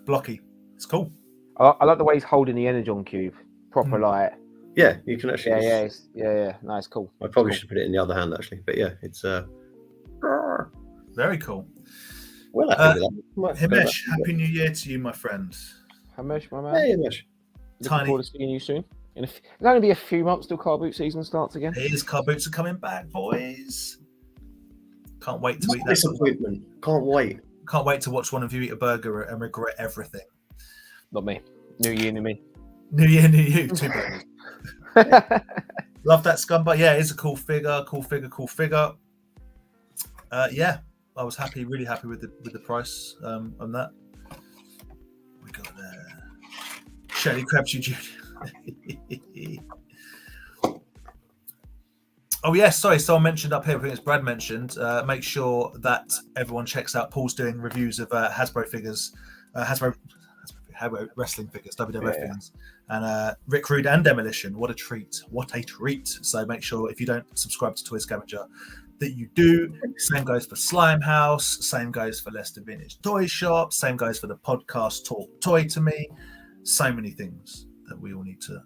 Blocky. It's cool. I like the way he's holding the Energon cube. Proper light. Yeah, you can actually. Yeah. Nice, cool. I probably should put it in the other hand actually, but yeah, it's very cool. Well, Himesh, happy New Year to you, my friend. Himesh, my man. Hey, Himesh. Looking forward to seeing you soon. It's only be a few months till car boot season starts again. It is. Car boots are coming back, boys. Can't wait to eat that. Disappointment. Can't wait. Can't wait to watch one of you eat a burger and regret everything. Not me. New year, new me. New year, new you. 2 burgers. Love that scumbag. Yeah, it's a cool figure. Cool figure. Yeah, I was really happy with the price on that. We got Shelley Crabtree Jr. Oh yes, sorry. Someone mentioned up here. I think it's Brad mentioned. Make sure that everyone checks out. Paul's doing reviews of Hasbro figures, Hasbro wrestling figures, WWF figures, and Rick Rude and Demolition. What a treat! What a treat! So make sure if you don't subscribe to Toy Scavenger, that you do. Same goes for Slime House. Same goes for Leicester Vintage Toy Shop. Same goes for the podcast Talk Toy to Me. So many things that we all need to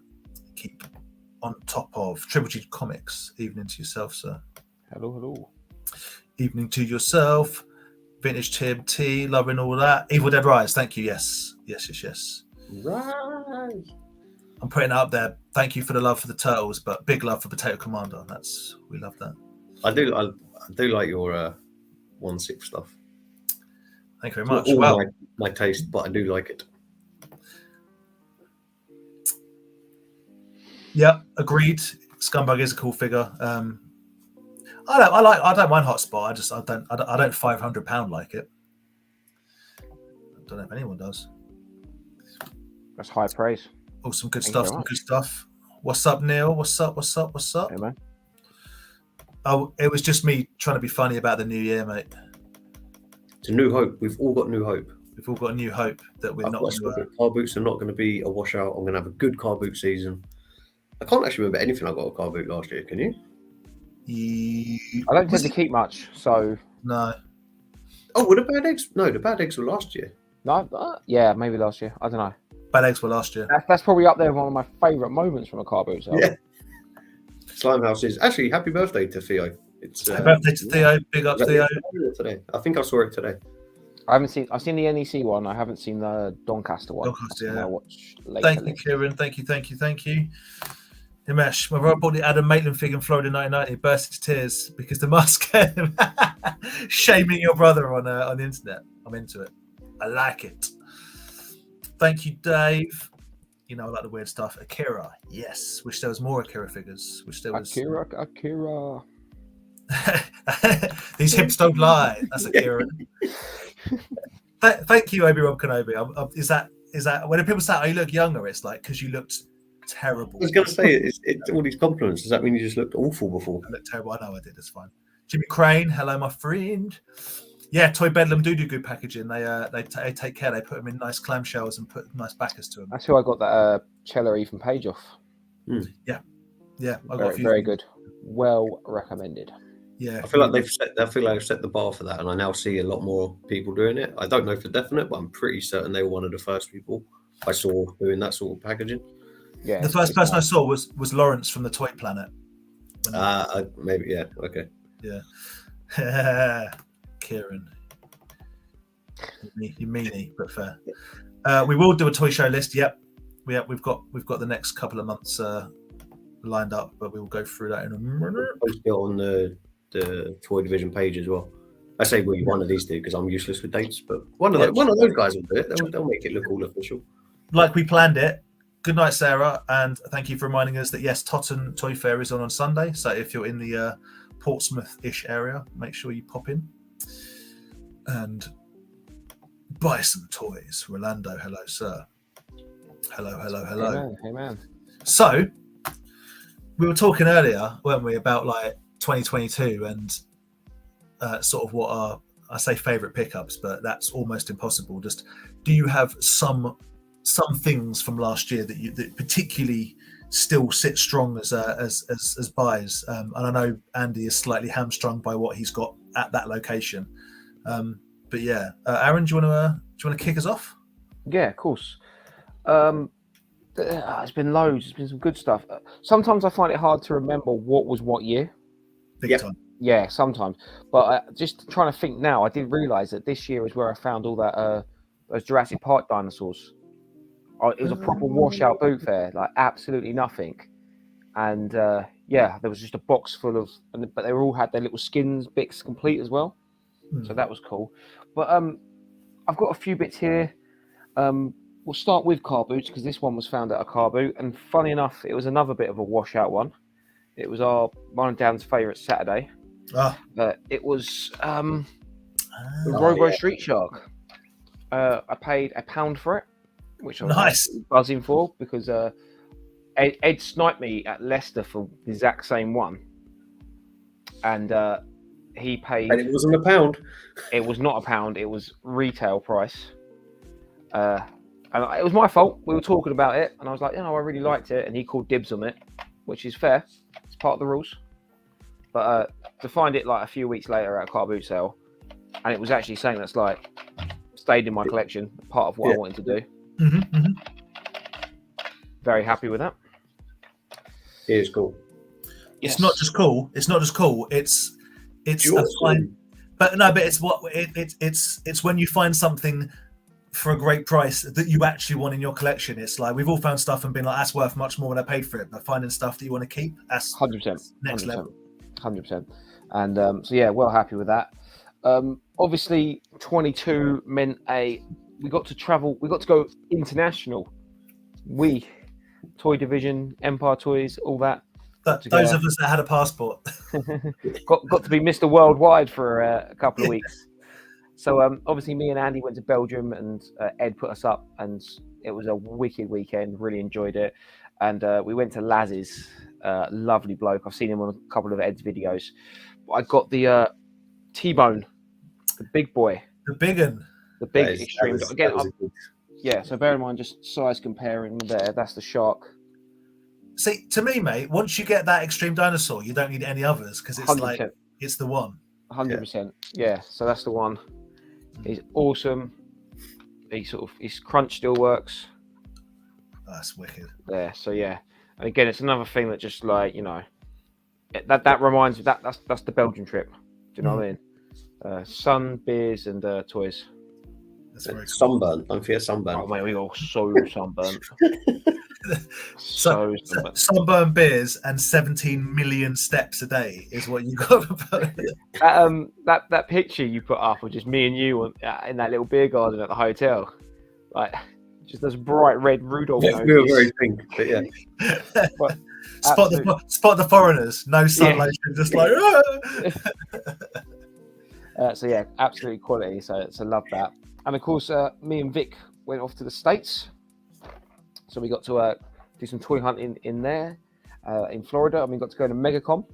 keep on top of. Triple G Comics. Evening to yourself, sir. Hello. Evening to yourself. Vintage TMT, loving all that. Evil Dead Rise, thank you. Yes. Right. I'm putting it up there. Thank you for the love for the turtles, but big love for Potato Commander. We love that. I do like your 1/6 stuff. Thank you very much. Well, my taste, but I do like it. Yeah, agreed. Scumbag is a cool figure. I don't mind Hotspot. I don't £500 like it. I don't know if anyone does. That's high praise. Oh, some good stuff. What's up, Neil? What's up? Hey, man. Oh, it was just me trying to be funny about the new year, mate. It's a new hope. We've all got new hope. We've all got a new hope that we're not going to. Car boots are not going to be a washout. I'm going to have a good car boot season. I can't actually remember anything I got a car boot last year. Can you? I don't tend to keep much, so no. Oh, were the bad eggs? No, the bad eggs were last year. No, yeah, maybe last year. I don't know. Bad eggs were last year. That's probably up there, one of my favourite moments from a car boot sale. Yeah. Slime House is actually happy birthday to Theo. It's happy birthday to Theo. Big up Theo. Today, I think I saw it today. I've seen the NEC one. I haven't seen the Doncaster one. Doncaster, yeah. I'll watch later. Thank you, Kieran. Thank you. Himesh, my brother bought the Adam Maitland figure in Florida 1990. Burst into tears because the mask shaming your brother on the internet. I'm into it. I like it. Thank you, Dave. You know, I like the weird stuff. Akira, yes. Wish there was more Akira figures. Wish there was Akira. These hips don't lie. That's Akira. Thank you, Obi-Wan Kenobi. Is that when people say, "Oh, you look younger"? It's like because you looked terrible. I was going to say it's all these compliments. Does that mean you just looked awful before? I looked terrible. I know I did. It's fine. Jimmy Crane, hello, my friend. Yeah, Toy Bedlam do good packaging. They take care. They put them in nice clamshells and put nice backers to them. That's who I got that Cella Ethan Page off. Yeah. I got very good. Well recommended. Yeah, I feel like they've set the bar for that, and I now see a lot more people doing it. I don't know for definite, but I'm pretty certain they were one of the first people I saw doing that sort of packaging. Yeah, the first person I saw was Lawrence from the Toy Planet. Maybe, yeah, okay. Yeah. Kieran. You meanie, but fair. We will do a toy show list. Yep. We've got the next couple of months lined up, but we will go through that in a minute. Post it on the Toy Division page as well. I say one of these two because I'm useless with dates, but one of those guys will do it. They'll make it look all official. Like we planned it. Good night, Sarah, and thank you for reminding us that yes, Totten Toy Fair is on Sunday. So if you're in the Portsmouth-ish area, make sure you pop in and buy some toys. Rolando, hello, sir. Hello. Hey man. So, we were talking earlier, weren't we, about like 2022 and sort of what are, I say favourite pickups, but that's almost impossible. Just, do you have some things from last year that particularly still sit strong as buys? And I know Andy is slightly hamstrung by what he's got at that location. But yeah, Aaron, do you want to kick us off? Yeah, of course. It's been loads. It's been some good stuff. Sometimes I find it hard to remember what was what year. Big time. Yeah, sometimes. But just trying to think now, I did realise that this year is where I found all that those Jurassic Park dinosaurs. It was a proper washout boot fair, like absolutely nothing. And there was just a box full of, but they all had their little skins bits complete as well. So that was cool. But I've got a few bits here. We'll start with car boots because this one was found at a car boot, and funny enough, it was another bit of a washout one. It was one of Dan's favourite Saturday. It was the Robo Street Shark. I paid £1 for it, which I was buzzing for because Ed sniped me at Leicester for the exact same one, and he paid. And it wasn't £1. It was not £1. It was retail price. And it was my fault. We were talking about it, and I was like, I really liked it, and he called dibs on it, which is fair. It's part of the rules. But to find it like a few weeks later at a car boot sale, and it was actually something that's like stayed in my collection, part of what I wanted to do. Very happy with that. It is cool. It's not just cool. It's a fine, but it's when you find something for a great price that you actually want in your collection. It's like we've all found stuff and been like, that's worth much more than I paid for it. But finding stuff that you want to keep, that's 100% next level. 100%. And well happy with that. Obviously, 22 meant we got to travel. We got to go international. Toy Division, Empire Toys, all that. Those of us that had a passport got to be Mr. Worldwide for a couple of weeks. So obviously me and Andy went to Belgium, and Ed put us up, and it was a wicked weekend. Really enjoyed it. And we went to Laz's, lovely bloke. I've seen him on a couple of Ed's videos. I got the T-Bone, the big boy. The big one. The big extreme. So bear in mind, just size comparing there. That's the shark. See, to me, mate, once you get that extreme dinosaur, you don't need any others because it's 100%. Like it's the one. 100%. Yeah. So that's the one. He's awesome. His crunch still works. That's wicked. There. So yeah. And again, it's another thing that just like that reminds me that's the Belgian trip. Do you know what I mean? Sun, beers, and toys. That's very cool. Sunburn. Don't forget sunburn. Oh mate, we got so sunburnt. Sunburn beers and 17 million steps a day is what you got about it. That picture you put up of just me and you in that little beer garden at the hotel, like just those bright red Rudolph. Yeah, we were very pink, but yeah. Spot the foreigners, no sunlight, just like. Absolutely quality. So love that. And of course, me and Vic went off to the States. So we got to do some toy hunting in there, in Florida. And we got to go to MegaCon.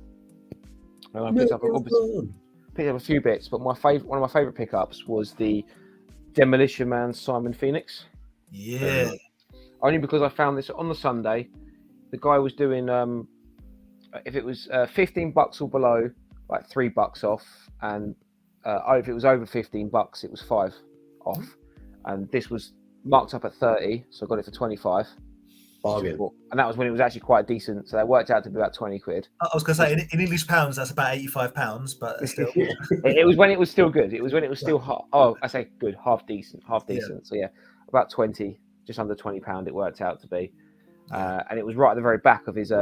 And I picked up a few bits, but one of my favourite pickups was the Demolition Man Simon Phoenix. Yeah. Only because I found this on the Sunday. The guy was doing, if it was $15 or below, like $3 off. And if it was over $15, it was $5 off. And this was marked up at 30, so I got it for 25. Bargain. And that was when it was actually quite decent, so that worked out to be about 20 quid. I was going to say in English pounds that's about £85, but still. It was when it was still good. It was when it was still half decent. So yeah, about 20, just under £20 it worked out to be. And it was right at the very back of his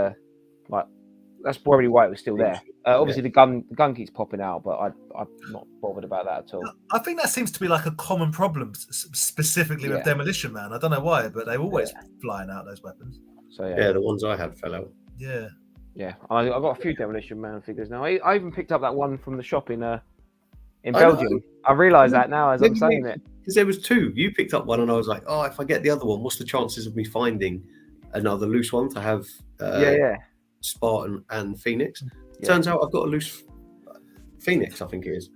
that's probably why it was still there. Obviously the gun keeps popping out, but I'm not bothered about that at all. I think that seems to be like a common problem, specifically with Demolition Man. I don't know why, but they're always flying out those weapons. So yeah, the ones I had fell out. Yeah. Yeah, I got a few Demolition Man figures now. I even picked up that one from the shop in I Belgium. know. I realise that now as I'm saying it. Because there was two. You picked up one, and I was like, oh, if I get the other one, what's the chances of me finding another loose one to have? Yeah. Spartan and Phoenix. Yeah. Turns out I've got a loose Phoenix, I think it is.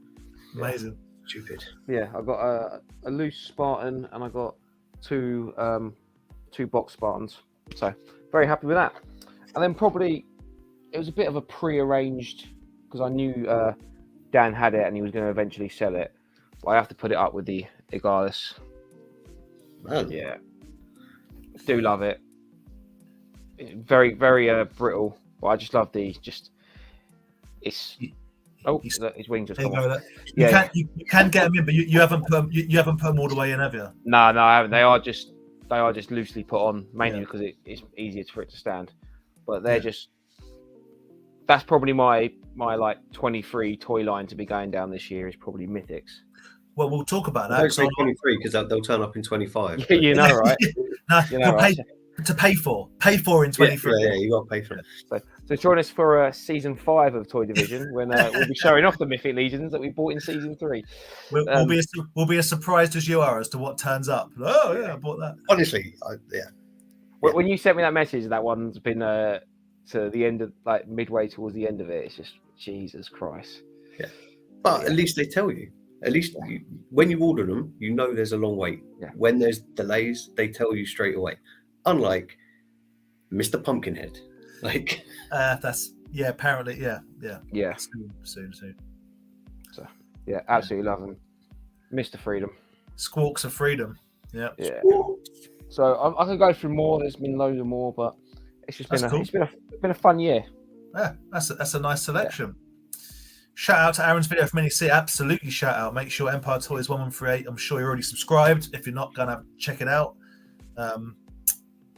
Amazing. Stupid. Yeah, I got a loose Spartan and I got two box Spartans. So very happy with that. And then probably it was a bit of a pre-arranged because I knew Dan had it and he was going to eventually sell it. But I have to put it up with the Igalis. Man. Yeah, do love it. Very, very brittle. But I just love these. It's his wings just come off. You can get them in, but you haven't put them all the way in, have you? No, I haven't. They are just loosely put on, mainly because it's easier for it to stand. But they're that's probably my like 23 toy line to be going down this year is probably Mythics. Well, we'll talk about that. Don't say 23 because they'll turn up in 25. You know, right? No, you know, right? Pay for in 23. Yeah, you got to pay for it. So join us for season 5 of Toy Division when we'll be showing off the Mythic Legions that we bought in season 3. We'll be as surprised as you are as to what turns up. Oh yeah, I bought that. Honestly, When you sent me that message, that one's been to the end of like midway towards the end of it. It's just Jesus Christ. Yeah, but at least they tell you. At least when you order them, you know there's a long wait. Yeah. When there's delays, they tell you straight away. Unlike Mr. Pumpkinhead, like apparently, yeah. Soon. So yeah, absolutely love them. Mr. Freedom, Squawks of Freedom. Yeah. So I could go through more. There's been loads of more, but it's just been a fun year. Yeah, that's a nice selection. Shout out to Aaron's video for Mini C. Absolutely shout out. Make sure Empire Toys 1138. I'm sure you're already subscribed. If you're not, gonna check it out.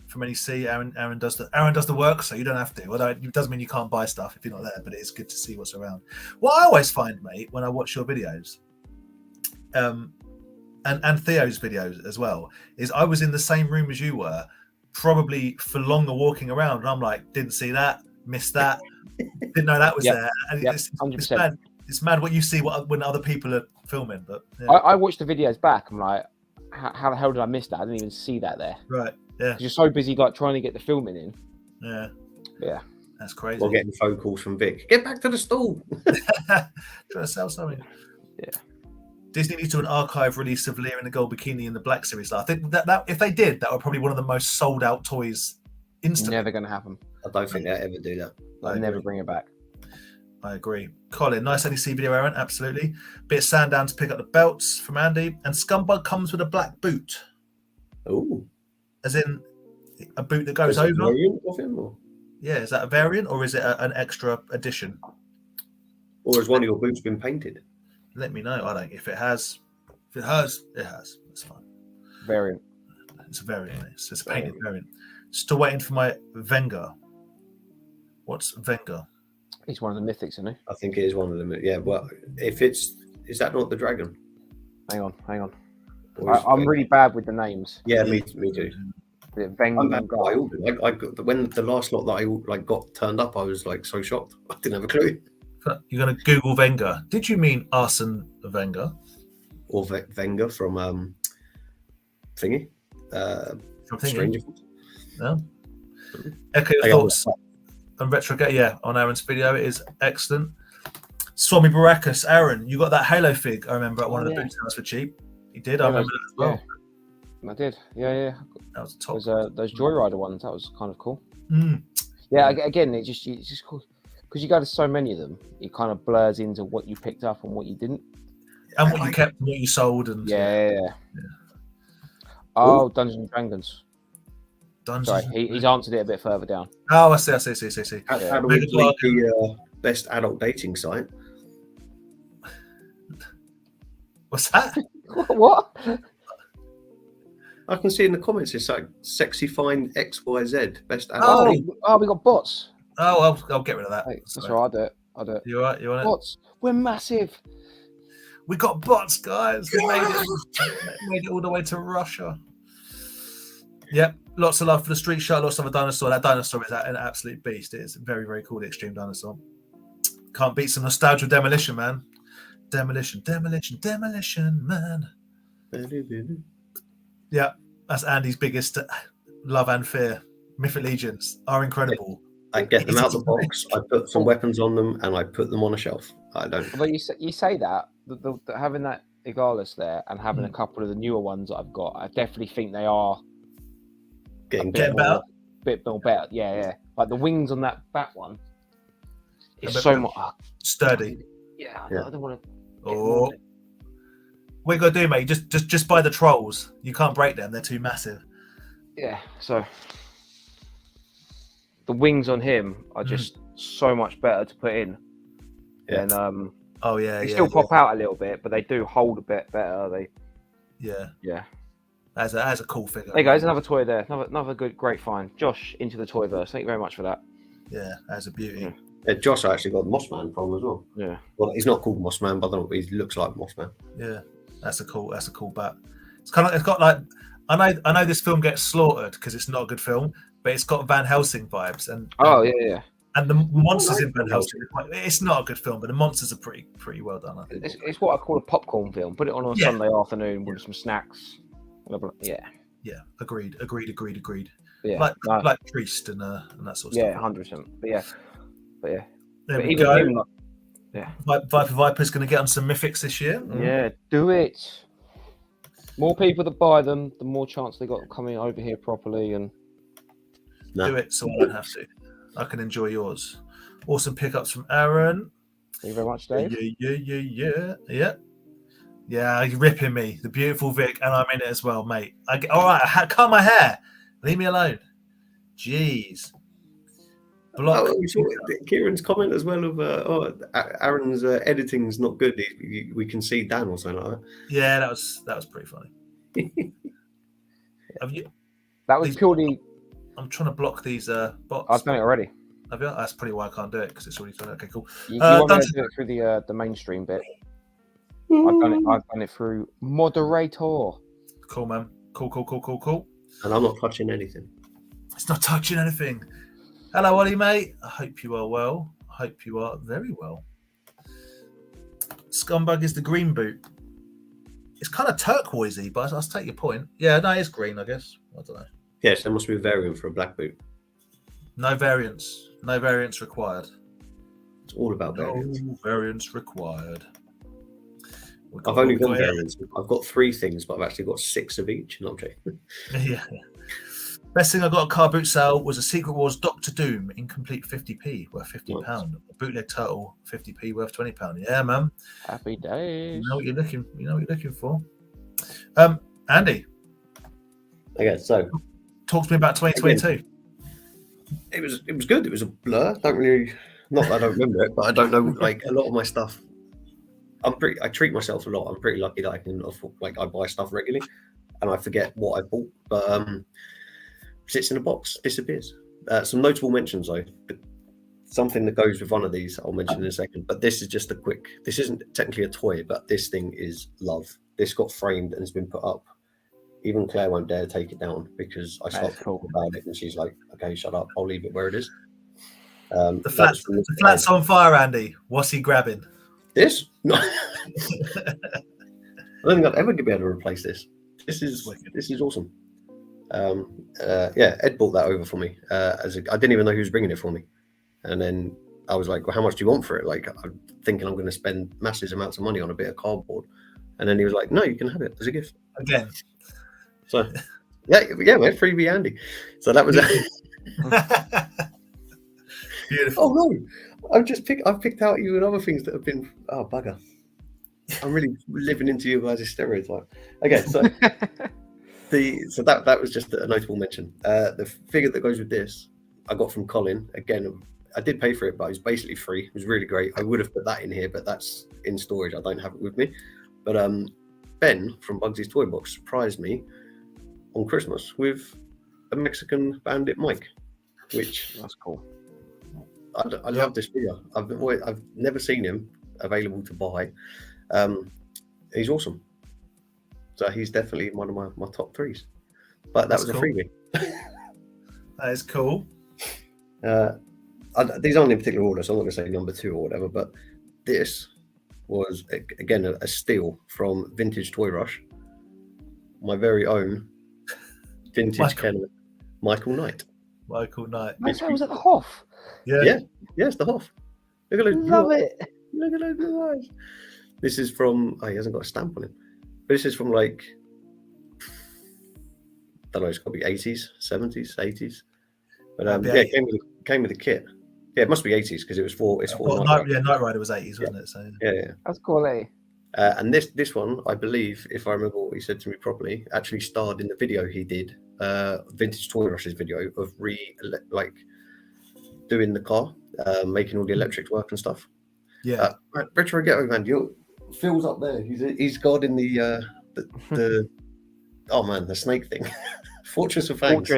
For Mini C, Aaron does the work, so you don't have to. Although it does mean you can't buy stuff if you're not there, but it is good to see what's around. What I always find, mate, when I watch your videos, and Theo's videos as well, is I was in the same room as you were, probably for longer walking around, and I'm like, didn't see that, missed that, didn't know that was there. And it's mad what you see when other people are filming. But I watched the videos back. I'm like, how the hell did I miss that? I didn't even see that there. Right. Yeah. You're so busy like trying to get the filming in. Yeah. Yeah. That's crazy. Or getting phone calls from Vic. Get back to the stall. Trying to sell something. Yeah. Disney needs to do an archive release of Lear in the Gold Bikini in the Black series. I think that if they did, that would probably one of the most sold out toys instantly. Never going to happen. I don't think they'll ever do that. They'll never bring it back. I agree. Colin, nice NEC video, Aaron. Absolutely. Bit of Sandown to pick up the belts from Andy. And Scumbug comes with a black boot. Oh. As in a boot that goes Is it over. a variant of him, or? Yeah, is that a variant or is it an extra edition? Or has one of your boots been painted? Let me know. I don't. If it has, it has. That's fine. Variant. It's a variant. It's a painted variant. Still waiting for my Venga. What's Venga? He's one of the mythics, isn't he? I think it is one of them. Yeah. Well, is that not the dragon? Hang on. I'm really bad with the names. Yeah, me too. Venga. I got when the last lot that I got turned up, I was like so shocked. I didn't have a clue. You're going to Google Venga. Did you mean Arsene Wenger? Or Wenger from Thingy? Stranger Things. No. Echo your thoughts on Retro Get. Yeah, on Aaron's video. It is excellent. Swami Baracus. Aaron, you got that Halo fig, I remember, at one of the boot sales for cheap. You did? I remember that as well. Yeah. I did. Yeah. That was top. Those Joyrider ones, that was kind of cool. Mm. Yeah, again, it's just cool. Because you go to so many of them, it kind of blurs into what you picked up and what you didn't. And what you kept and what you sold. And Yeah. Oh, Dungeons and Dragons. Sorry, he's answered it a bit further down. Oh, I see. How do we delete the best adult dating site? What's that? What? I can see in the comments it's like sexy find XYZ best adult. Oh, we got bots. Oh, I'll get rid of that. Hey, that's all right, I'll do it. You all right? You want it? Bots. We're massive. We got bots, guys. We made it all the way to Russia. Yep, lots of love for the street shot, lots of a dinosaur. That dinosaur is an absolute beast. It is very, very cool, the Extreme Dinosaur. Can't beat some nostalgia demolition, man. Demolition, man. Yeah, that's Andy's biggest love and fear. Mythic Legions are incredible. I get them out of the box, I put some weapons on them, and I put them on a shelf. I don't. But you say that having that Igalis there and having a couple of the newer ones that I've got, I definitely think they are getting better. Bit more better. Yeah. Like the wings on that bat one is so much sturdy. Yeah. I don't want to. Oh, what you gotta do, mate? Just buy the trolls. You can't break them; they're too massive. Yeah. So the wings on him are just so much better to put in. Yeah. And they still pop out a little bit, but they do hold a bit better. Yeah. That's a cool figure. There you go. There's another toy there. Another great find. Josh into the Toyverse. Thank you very much for that. Yeah, that's a beauty. Yeah, Josh actually got Mossman from as well. Yeah. Well, he's not called Mossman, but I don't know, he looks like Mossman. Yeah, that's a cool bat. It's got like I know this film gets slaughtered because it's not a good film, but it's got Van Helsing vibes and yeah. And the monsters in Van Helsing, it's not a good film, but the monsters are pretty well done. I think it's what I call a popcorn film. Put it on Sunday afternoon with some snacks. Yeah. Agreed. Yeah, like Priest and that sort of stuff. Yeah, 100%. But yeah. There we go. Viper's going to get on some mythics this year. Yeah, do it. More people that buy them, the more chance they got coming over here properly and do it so I don't have to. I can enjoy yours. Awesome pickups from Aaron. Thank you very much, Dave. Yeah, you're ripping me. The beautiful Vic, and I'm in it as well, mate. All right, cut my hair. Leave me alone. Jeez. Kieran's comment as well of Aaron's editing's not good. We can see Dan or something like that. Yeah, that was pretty funny. Have you? That was purely. I'm trying to block these bots. I've done it already. Have you? That's probably why I can't do it because it's already done. Okay, cool. You want me to do it through the mainstream bit? I've done it through moderator. Cool, man. Cool. And I'm not touching anything. It's not touching anything. Hello, Ollie, mate. I hope you are well. I hope you are very well. Scumbag is the green boot. It's kind of turquoisey, but I'll take your point. Yeah, no, it's green, I guess. I don't know. Yes, there must be a variant for a black boot. No variants. No variants required. It's all about variants. No variants required. I've only got variants. I've got 3 things, but I've actually got 6 of each. No, I'm joking. Yeah. Best thing I got at car boot sale was a Secret Wars Doctor Doom incomplete 50p worth £15. Nice. A bootleg turtle 50p worth £20. Yeah, man. Happy days. You know what you're looking for. Andy. Okay, so talk to me about 2022. It was good. It was a blur. Not that I don't remember it, but I don't know. Like a lot of my stuff, I treat myself a lot. I'm pretty lucky that I can afford, I buy stuff regularly, and I forget what I bought. But sits in a box, disappears. Some notable mentions though. Something that goes with one of these I'll mention in a second. But this is just a quick. This isn't technically a toy, but this thing is love. This got framed and has been put up. Even Claire won't dare take it down because I start talking about it and she's like, "Okay, shut up. I'll leave it where it is." The flat's on fire, Andy. What's he grabbing? This? No. I don't think I'd ever be able to replace this. This is awesome. Ed bought that over for me. I didn't even know he was bringing it for me, and then I was like, "Well, how much do you want for it?" Like, I'm thinking I'm going to spend massive amounts of money on a bit of cardboard, and then he was like, "No, you can have it as a gift." Again. So, yeah, mate, freebie Andy. So that was beautiful. Oh no, I've picked out you and other things that have been bugger. I'm really living into you guys' stereotype. Okay, so that was just a notable mention. The figure that goes with this, I got from Colin. Again, I did pay for it, but it was basically free. It was really great. I would have put that in here, but that's in storage. I don't have it with me. But Ben from Bugsy's Toy Box surprised me on Christmas with a Mexican bandit Mike, which that's cool. I love this figure. I've never seen him available to buy. He's awesome. So he's definitely one of my top 3s. but that That's was a cool. freebie. That is cool. These aren't in particular order, so I'm not going to say number 2 or whatever, but this was, again, a steal from Vintage Toy Rush. My very own vintage Kenner, Michael Knight. Michael Knight. That was at the Hoff. Yeah. Yes, the Hoff. Look at those Love blue eyes. it. Look at those blue eyes. This is from, he hasn't got a stamp on him. But this is from like, I don't know, it's got to be 80s, 70s, 80s. But it came with a kit. Yeah, it must be 80s because it's for Knight Rider was 80s, wasn't it? So yeah. That's quality. And this one, I believe, if I remember what he said to me properly, actually starred in the video he did, Vintage Toy Rush's video of doing the car, making all the electrics work and stuff. Yeah. Retro Ghetto Man, Phil's up there. He's guarding the oh man, the snake thing. Fortress of Fangs.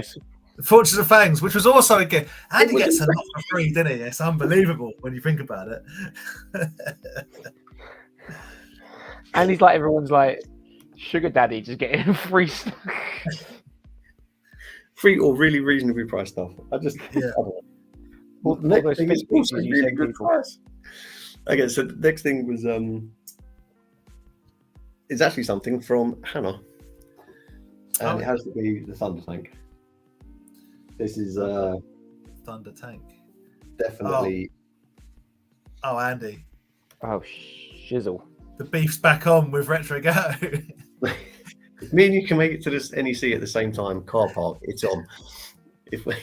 Fortress of Fangs, which was also a gift. And he gets a lot for free, didn't he? It's unbelievable when you think about it. And he's like everyone's like sugar daddy, just getting free stuff. Free or really reasonably priced stuff. I don't know. Well, the next thing is also really good price. Okay, so the next thing was it's actually something from Hannah. And it has to be the Thunder Tank. This is Thunder Tank. Definitely. Oh, Andy. Oh, shizzle. The beef's back on with Retro Ghetto. If me and you can make it to this NEC at the same time, car park, it's on. If we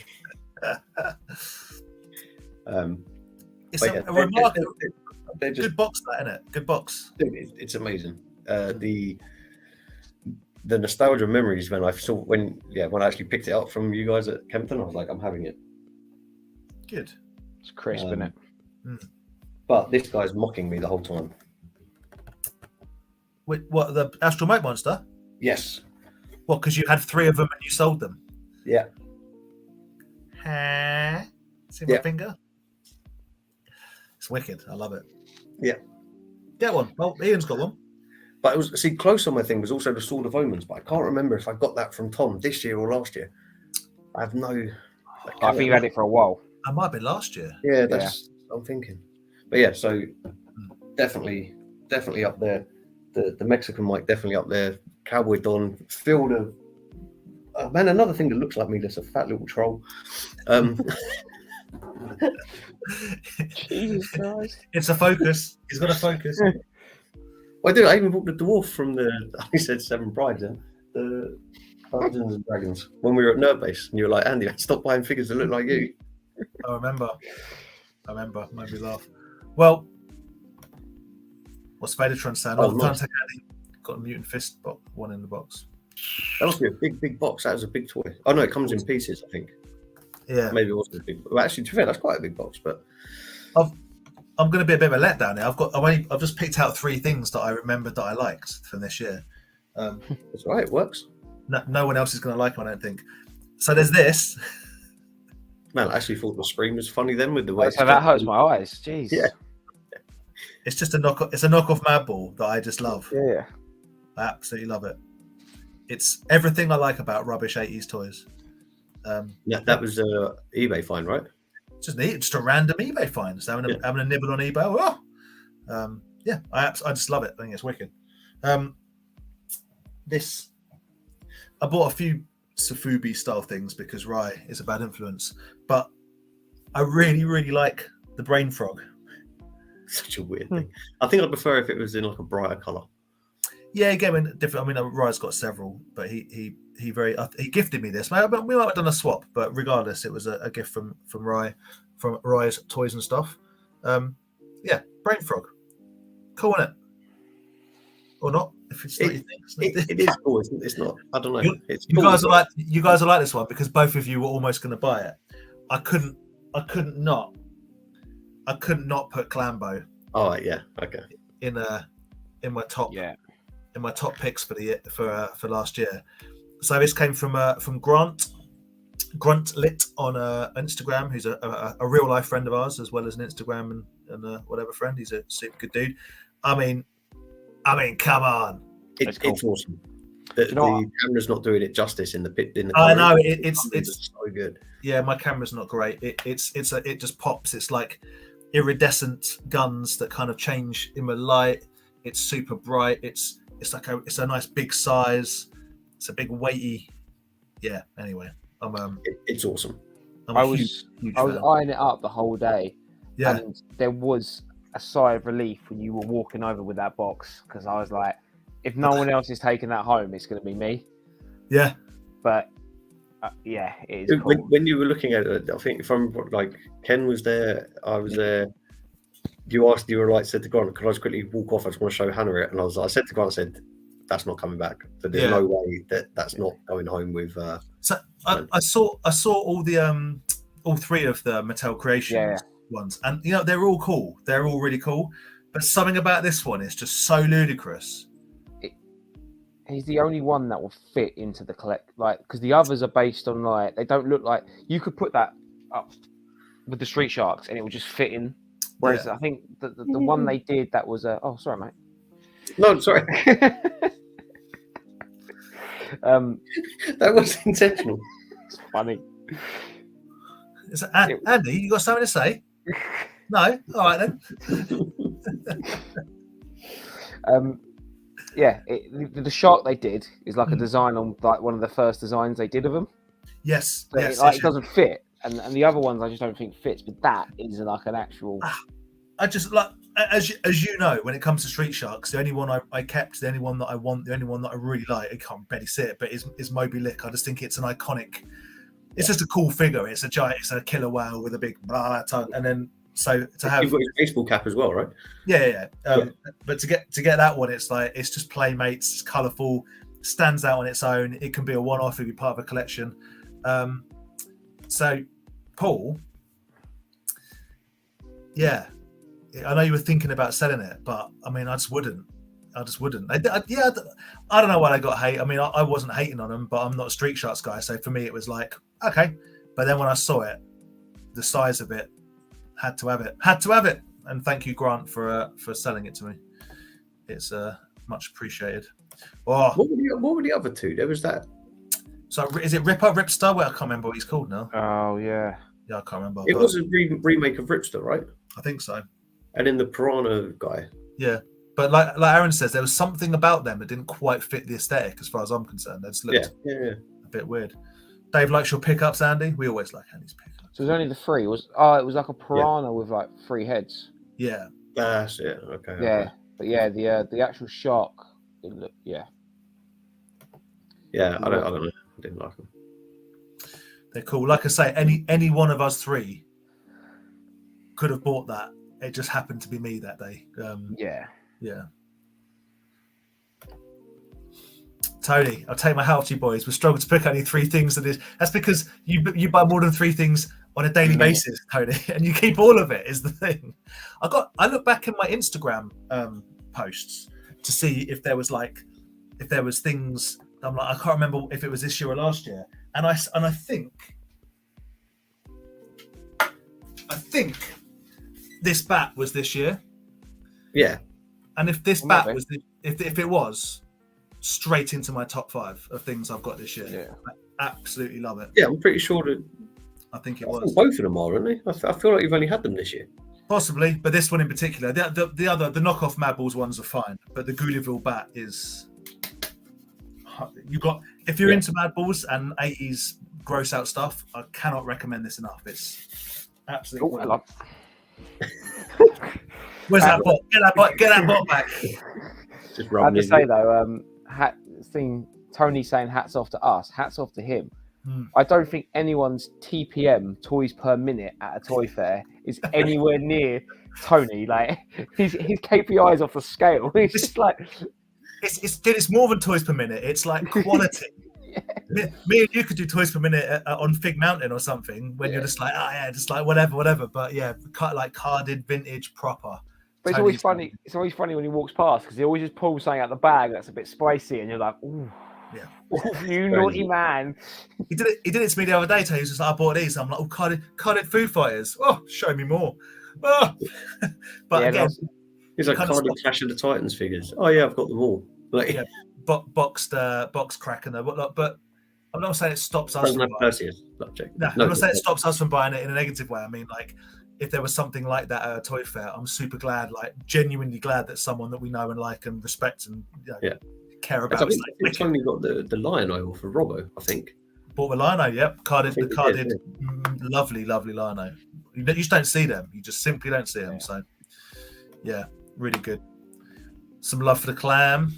it's a remarkable good box, that, isn't it? Good box. It's amazing. The nostalgia memories when I actually picked it up from you guys at Kempton, I was like, I'm having it. Good. It's crisp, isn't it? But this guy's mocking me the whole time. Wait, what, the Astral Moat Monster? Yes. What, because you had 3 of them and you sold them? Yeah. See my finger? It's wicked. I love it. Yeah. Get one. Well, Ian's got one. But it was, close on my thing was also the Sword of Omens, but I can't remember if I got that from Tom this year or last year. I have no... I think you had it for a while. I might have been last year. Yeah, that's what I'm thinking. But yeah, so definitely up there. The Mexican Mike definitely up there. Cowboy Don, filled of... man, another thing that looks like me, that's a fat little troll. Jesus Christ. It's a focus. He's got a focus. Well, I do. I even bought the dwarf from I said Seven Brides, the Dungeons and Dragons, when we were at Nerd Base, and you were like, Andy, stop buying figures that look like you. I remember. Made me laugh. Well, what's Vadertron saying? Nice. Got a Mutant Fist one in the box. That must be a big box. That was a big toy. Oh no, it comes in pieces, I think. Yeah. Maybe it wasn't a big. Well, actually, to be fair, that's quite a big box. But I'm going to be a bit of a letdown here. I've just picked out 3 things that I remembered that I liked from this year. That's right. It works. No one else is going to like them, I don't think. So there's this. Man, I actually thought the screen was funny then with the way. So that hurts my eyes. Jeez. Yeah. It's just a knockoff. It's a knockoff Madball that I just love. Yeah. I absolutely love it. It's everything I like about rubbish 80s toys. That was a eBay find, right? Just a random eBay find. Just having a nibble on eBay. Oh. I just love it. I think it's wicked. I bought a few Safubi style things because Rai is a bad influence, but I really, really like the Brain Frog. Such a weird thing. I think I'd prefer if it was in like a brighter colour. Yeah, again, different. I mean, Rai's got several, but he gifted me this. We might have done a swap, but regardless, it was a gift from Rai, from Rai's Toys and Stuff. Brain Frog, cool, isn't it? Or not? If it's not your thing, it is cool. It's not. I don't know. You guys are like this one because both of you were almost going to buy it. I couldn't not put Clambo. Oh yeah, okay. In my top picks for the year, for last year. So this came from Grunt Lit on Instagram, who's a real life friend of ours as well as an Instagram and whatever friend. He's a super good dude. I mean, come on. It's awesome. The camera's not doing it justice in the pit. I know it's so good. Yeah, my camera's not great. It just pops. It's like iridescent guns that kind of change in the light. It's super bright. It's a nice big size. It's a big weighty. Yeah. Anyway, it's awesome. I was eyeing it up the whole day. Yeah. And there was a sigh of relief when you were walking over with that box, because I was like, if no one else is taking that home, it's going to be me. Yeah. But yeah, it is cool. When you were looking at it, I think from like Ken was there, I was there. You said to Grant, could I just quickly walk off? I just want to show Hannah it. And I said to Grant, I said, that's not coming back. So there's no way that's not going home with. So I saw all three of the Mattel Creations ones, and they're all cool. They're all really cool. But something about this one is just so ludicrous. He's the only one that will fit into the collect, because the others are based on they don't look like you could put that up with the Street Sharks and it would just fit in. Whereas I think the one they did that was oh, sorry, mate. No, sorry. That was intentional. It's funny. Andy, you got something to say? No? All right then. The shark they did is like a design on one of the first designs they did of them. Yes. So it doesn't fit. And the other ones I just don't think fits, but that is like an actual. I just like, as you know, when it comes to Street Sharks, the only one I kept, the only one that I want, the only one that I really like, I can't barely see it, but is Moby Lick. I just think it's an iconic. It's just a cool figure. It's a giant. It's a killer whale with a big blah tongue, and then so to have. You've got his baseball cap as well, right? Yeah. But to get that one, it's like it's just playmates. It's colourful, stands out on its own. It can be a one-off. It can be part of a collection. So, Paul, I know you were thinking about selling it, but I mean, I just wouldn't. I don't know why I got hate. I mean, I wasn't hating on them, but I'm not a Street Sharks guy. So for me, it was like, okay. But then when I saw it, the size of it, had to have it. And thank you, Grant, for selling it to me. It's much appreciated. Oh, what were the other two? There was that. So is it Ripster? Well, I can't remember what he's called now. Oh yeah. Yeah, I can't remember. It was a remake of Ripster, right? I think so. And then the Piranha guy. Yeah. But like Aaron says, there was something about them that didn't quite fit the aesthetic as far as I'm concerned. They just looked a bit weird. Dave likes your pickups, Andy. We always like Andy's pickups. So it was only the three. It was like a piranha with like 3 heads. Yeah. That's it. Okay. Yeah. Okay. But yeah, the actual shark. Yeah, I don't know. I didn't like them. They're cool. Like I say, any one of us three could have bought that. It just happened to be me that day. Yeah. Tony, I'll take my hat off to you boys. We struggled to pick only 3 things of this. That's because you buy more than 3 things on a daily basis, Tony, and you keep all of it is the thing. I look back in my Instagram posts to see if there was things. I'm like, I can't remember if it was this year or last year, and I think this bat was this year. Yeah. And if this bat was, if it was, straight into my top 5 of things I've got this year. Yeah. I absolutely love it. Yeah, I'm pretty sure that. I think it was. Both of them are, aren't they? I feel like you've only had them this year. Possibly, but this one in particular. The knockoff Mad Balls ones are fine, but the Goulieville bat is. If you're into Mad Balls and 80s gross out stuff, I cannot recommend this enough. It's absolutely. Where's that bot? Get that bot back. I have to say though, seeing Tony saying hats off to us, hats off to him. I don't think anyone's TPM, toys per minute, at a toy fair is anywhere near Tony. Like his KPIs off the scale. It's just like it's more than toys per minute. It's like quality. Me and you could do toys per minute on Fig Mountain or something when you're just like, just like whatever. But yeah, like carded, vintage, proper. But it's always funny. It's always funny when he walks past because he always just pulls something out the bag that's a bit spicy, and you're like, "Ooh, yeah, you naughty man." He did it to me the other day. He was just like, "I bought these." I'm like, "Oh, carded Food Fighters. Oh, show me more." Oh. But again, he's like carded Clash of the Titans figures. Oh yeah, I've got them all. Like, box crack and whatnot. But I'm not saying it stops us Doesn't from have buying. Perseus. No, I'm not saying it stops us from buying it in a negative way. I mean, like, if there was something like that at a toy fair, I'm super glad, like genuinely glad that someone that we know and like and respect and care about. I think Tony got the lion oil for Robbo, I think. Bought the Lino, yep. The carded, lovely Lino. You just don't see them. You just simply don't see them. So, yeah, really good. Some love for the clam.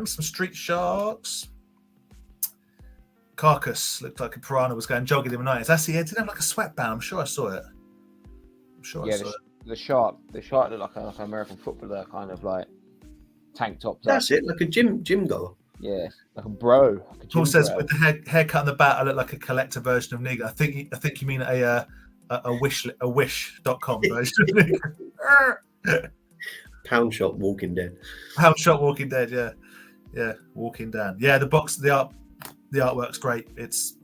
Some street sharks. Carcass looked like a piranha was going jogging the other night. That's it. It didn't have like a sweatband. I'm sure I saw it. The shark looked like an American footballer, kind of like tank top. That's it, like a gym goer. Yeah, like a bro. Paul says with the haircut and the bat, I look like a collector version of Nigga. I think you mean a wish.com version of Nigga. Pound shop Walking Dead. Pound shop Walking Dead, yeah. Walking down. Yeah, the artwork's great. It's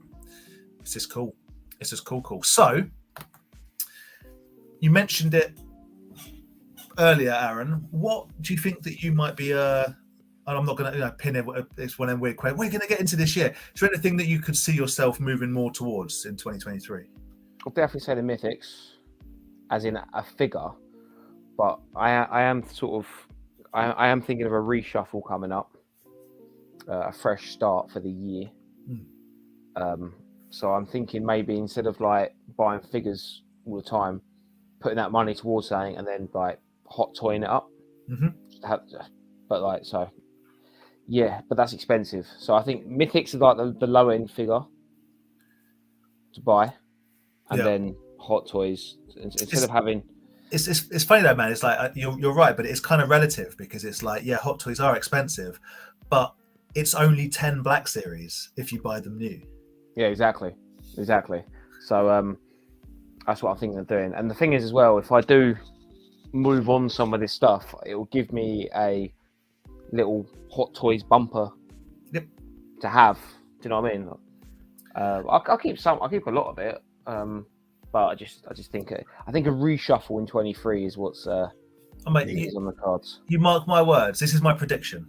just cool. It's just cool. So you mentioned it earlier, Aaron. What do you think that you might be and I'm not going to pin it. It's one of them weird questions. We're going to get into this year. Is there anything that you could see yourself moving more towards in 2023? I'll definitely say the mythics, as in a figure. But I am thinking of a reshuffle coming up, a fresh start for the year. So I'm thinking maybe instead of like buying figures all the time, putting that money towards something and then like hot toying it up. But that's expensive. So I think mythics are like the low end figure to buy, and then hot toys instead of having. It's funny though, man. It's like you're right, but it's kind of relative because it's like hot toys are expensive, but it's only 10 Black Series if you buy them new. Yeah, exactly. So that's what I'm thinking of doing. And the thing is as well, if I do move on some of this stuff, it will give me a little Hot Toys bumper to have. Do you know what I mean? I'll keep a lot of it. But I just think a reshuffle in 23 is what's is on the cards. You mark my words. This is my prediction.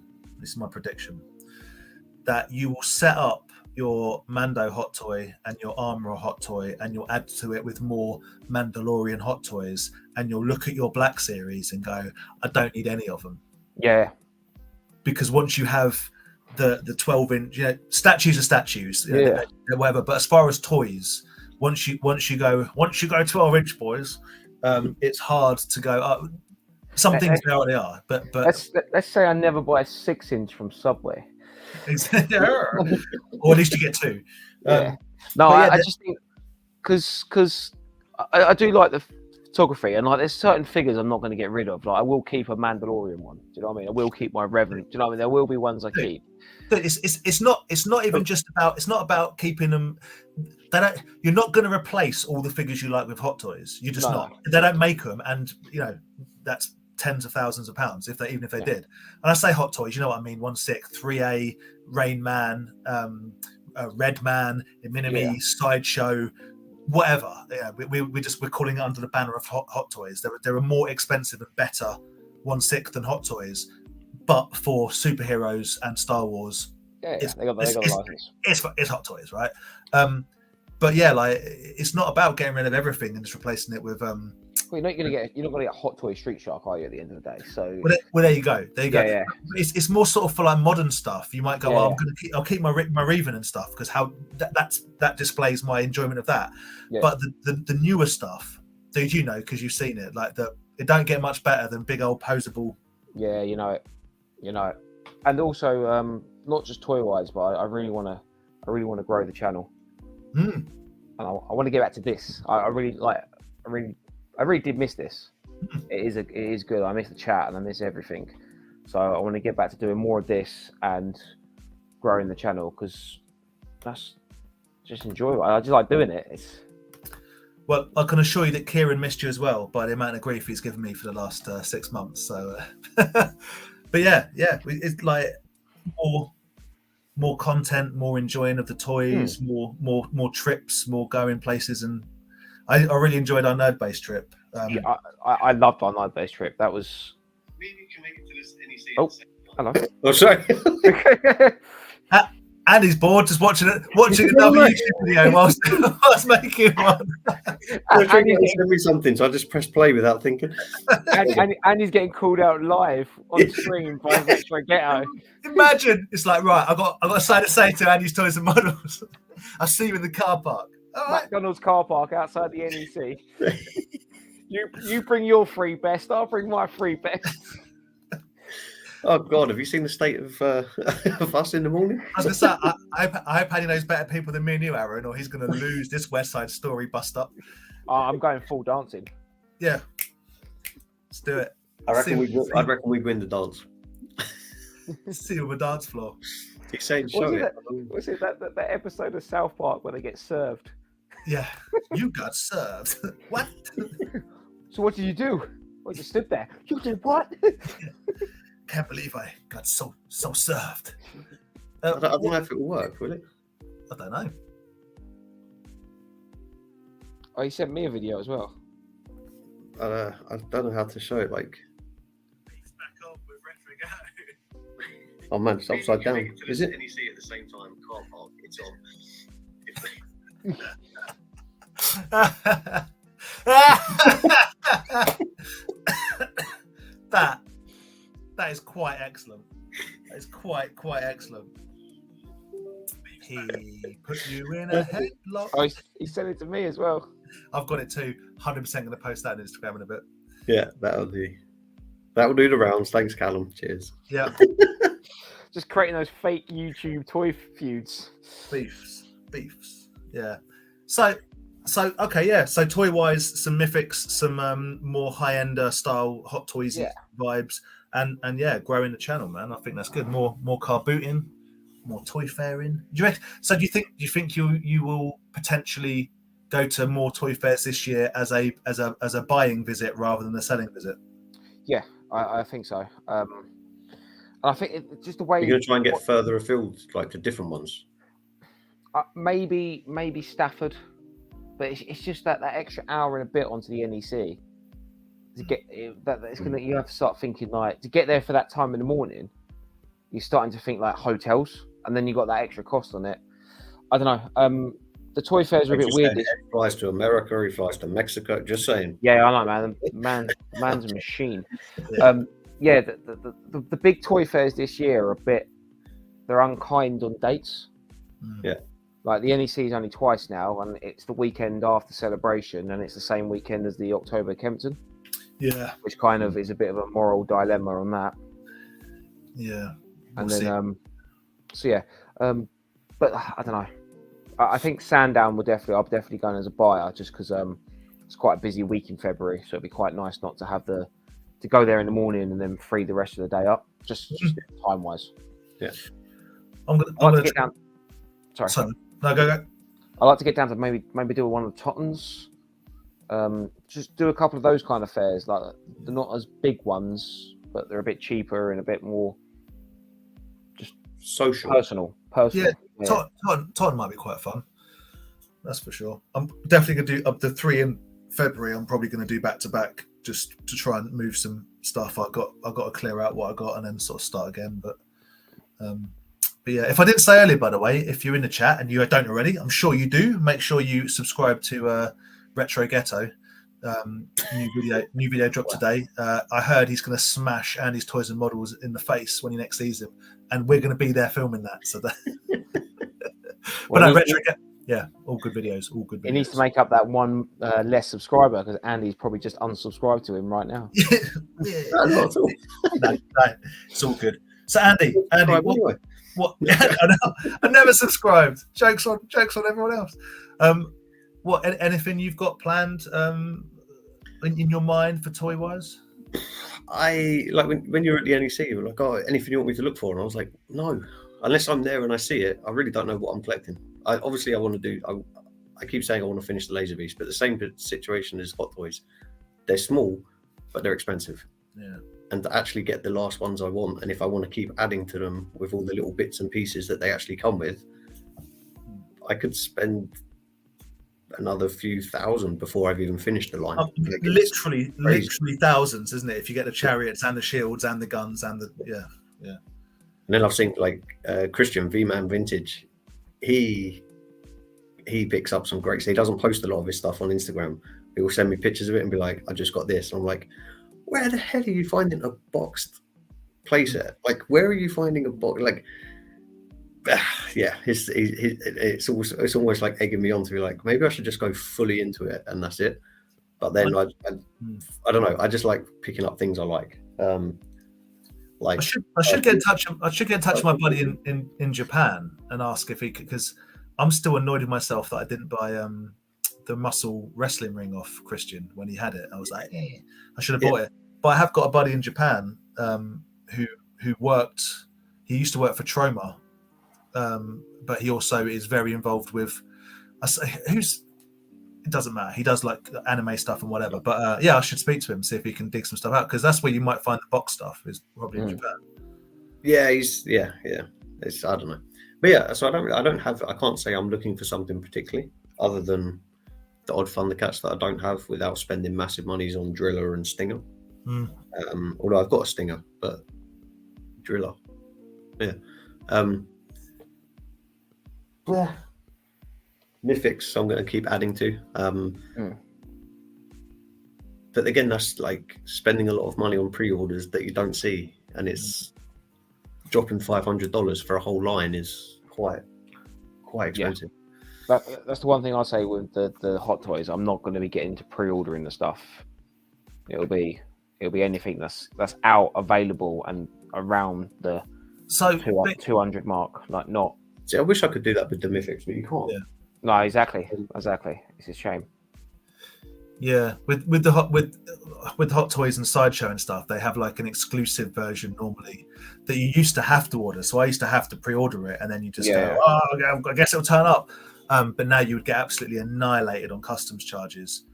That you will set up your Mando hot toy and your Armorer hot toy, and you'll add to it with more Mandalorian hot toys, and you'll look at your Black Series and go, I don't need any of them. Yeah. Because once you have the 12-inch, statues are statues, whatever. But as far as toys, once you go 12-inch, boys, it's hard to go. Some things are what they are, but let's say I never buy a 6-inch from Subway. Or at least you get 2. I just think because I do like the photography, and like there's certain figures I'm not going to get rid of. Like I will keep a Mandalorian one. Do you know what I mean? I will keep my Revenant. Do you know what I mean? There will be ones I keep. It's not even just about. It's not about keeping them. You're not going to replace all the figures you like with Hot Toys. You're just not. They don't make them, and that's tens of thousands of pounds even if they did. And I say Hot Toys, you know what I mean? 1/6, 3A, Rain Man, Red Man, Minimi, Sideshow, whatever. We're calling it under the banner of Hot Toys. There are more expensive and better 1/6 than Hot Toys, but for superheroes and Star Wars, they got the license. It's Hot Toys, right? But like it's not about getting rid of everything and just replacing it with. Well, you're not going to get Hot Toy Street Shark, are you? At the end of the day, so. Well, there you go. Yeah. It's more sort of for like modern stuff. You might go, I'll keep my Reven and stuff because that displays my enjoyment of that. Yeah. But the newer stuff, because you've seen it, like it don't get much better than big old posable. Yeah, you know it, and also not just toy wise, but I really want to grow the channel. And I want to get back to this. I really did miss this. It is good. I miss the chat and I miss everything. So I want to get back to doing more of this and growing the channel because that's just enjoyable. I just like doing it. Well, I can assure you that Kieran missed you as well by the amount of grief he's given me for the last 6 months. So, but it's like more content, more enjoying of the toys, more trips, more going places, and I really enjoyed our nerd-based trip. I loved our nerd-based trip. That was. Maybe you can make it to this NEC. Oh, Hello. Oh, sorry. Andy's bored just watching another YouTube video whilst making one. I was trying to send me something, so I just pressed play without thinking. And he's getting called out live on stream by Retro Ghetto. Imagine it's like, right, I got something to say to Andy's Toys and Models. I'll see you in the car park. All right. McDonald's car park outside the NEC. You bring your free best, I'll bring my free best. Oh God, have you seen the state of us in the morning? I was going to say, I hope Andy knows better people than me and you, Aaron, or he's going to lose this West Side Story bust up. Oh, I'm going full dancing. Yeah, let's do it. I reckon we'd win the dance. See you on the dance floor. He's saying, show it. Was it that episode of South Park where they get served? Yeah, you got served. What? So what did you do? Well, you stood there. You did what? Can't believe I got so served. I don't know if it will work, will it? I don't know. Oh, he sent me a video as well. I don't know how to show it. Like, He's back up with Retro Ghetto. oh man, it's upside down. Is it? NEC at the same time, car park, it's on. That is quite excellent. That is quite excellent. He put you in a headlock. Oh, he sent it to me as well. I've got it too. 100% going to post that on Instagram in a bit. Yeah, that'll do the rounds. Thanks, Callum. Cheers. Yeah. Just creating those fake YouTube toy feuds. Beefs. Yeah. So okay, yeah. So toy wise, some mythics, some more high end style Hot Toys vibes, and yeah, growing the channel, man. I think that's good. More car booting, more toy fairing. Do you think you will potentially go to more toy fairs this year as a buying visit rather than a selling visit? Yeah, I think so. I think it's just the way you're going to try and get further afield, like to different ones. Maybe Stafford, but it's just that extra hour and a bit onto the NEC to get that. It's gonna. You have to start thinking like to get there for that time in the morning. You're starting to think like hotels, and then you got that extra cost on it. I don't know. The toy fairs are a bit weird. He flies to America. He flies to Mexico. Just saying. Yeah, I know, man. Man's a machine. Yeah, the big toy fairs this year are they're unkind on dates. Yeah. Like the NEC is only twice now, and it's the weekend after Celebration, and it's the same weekend as the October Kempton. Yeah. Which kind of is a bit of a moral dilemma on that. Yeah. And then, but I don't know. I think Sandown I'll definitely going as a buyer just because it's quite a busy week in February, so it'd be quite nice not to have to go there in the morning and then free the rest of the day up, just time wise. Yeah. I'm gonna get down. Sorry. No, go. I'd like to get down to maybe do one of the Tottens. Just do a couple of those kind of fairs. Like they're not as big ones, but they're a bit cheaper and a bit more just social, personal. Yeah. Totten might be quite fun. That's for sure. I'm definitely going to do up to 3 in February. I'm probably going to do back to back just to try and move some stuff. I've got to clear out what I got and then sort of start again. But yeah, if I didn't say earlier, by the way, if you're in the chat and you don't already, I'm sure you do. Make sure you subscribe to Retro Ghetto. New video dropped today. I heard he's going to smash Andy's Toys and Models in the face when he next sees him, and we're going to be there filming that. So that. But no, Retro Ghetto. Yeah, all good videos. He needs to make up that one less subscriber because Andy's probably just unsubscribed to him right now. Yeah. No, it's all good. So Andy, what? I never subscribed. Jokes on everyone else. What? Anything you've got planned in your mind for toy wise? I like when you're at the NEC, you're like, oh, anything you want me to look for? And I was like, no, unless I'm there and I see it, I really don't know what I'm collecting. I want to do. I keep saying I want to finish the Laser Beast, but the same situation as Hot Toys. They're small, but they're expensive. Yeah. And to actually get the last ones I want, and if I want to keep adding to them with all the little bits and pieces that they actually come with, I could spend another few thousand before I've even finished the line. Literally thousands, isn't it? If you get the chariots and the shields and the guns and the Yeah. And then I've seen like Christian V-Man Vintage. He picks up some great. So he doesn't post a lot of his stuff on Instagram. He will send me pictures of it and be like, "I just got this." And I'm like, "Where the hell are you finding a boxed playset? Like, where are you finding a box? Like, yeah, it's almost like egging me on to be like, maybe I should just go fully into it and that's it." But then I don't know. I just like picking up things I like. Like I should get in touch. I should get in touch with my buddy in Japan and ask if he could, because I'm still annoyed with myself that I didn't buy the muscle wrestling ring off Christian when he had it. I was like, I should have bought it. But I have got a buddy in Japan who worked. He used to work for Troma, but he also is very involved with. It doesn't matter. He does like anime stuff and whatever. But I should speak to him, see if he can dig some stuff out, because that's where you might find the box stuff is probably in Japan. Yeah, It's, I don't know, but yeah. So I can't say I'm looking for something particularly other than the odd Thundercats that I don't have without spending massive monies on Driller and Stinger. Although I've got a Stinger, but Driller, yeah. Mythics I'm going to keep adding to. But again, that's like spending a lot of money on pre-orders that you don't see, and it's dropping $500 for a whole line is quite expensive. That's the one thing I'll say with the Hot Toys. I'm not going to be getting to pre-ordering the stuff. It'll be anything that's out, available, and around the 200 mark. Like, not. See, I wish I could do that with the Mythics, but you can't. Yeah. No, exactly. It's a shame. Yeah, with Hot Toys and Sideshow and stuff, they have like an exclusive version normally that you used to have to order. So I used to have to pre-order it, and then you just go, "Oh, I guess it'll turn up." But now you would get absolutely annihilated on customs charges,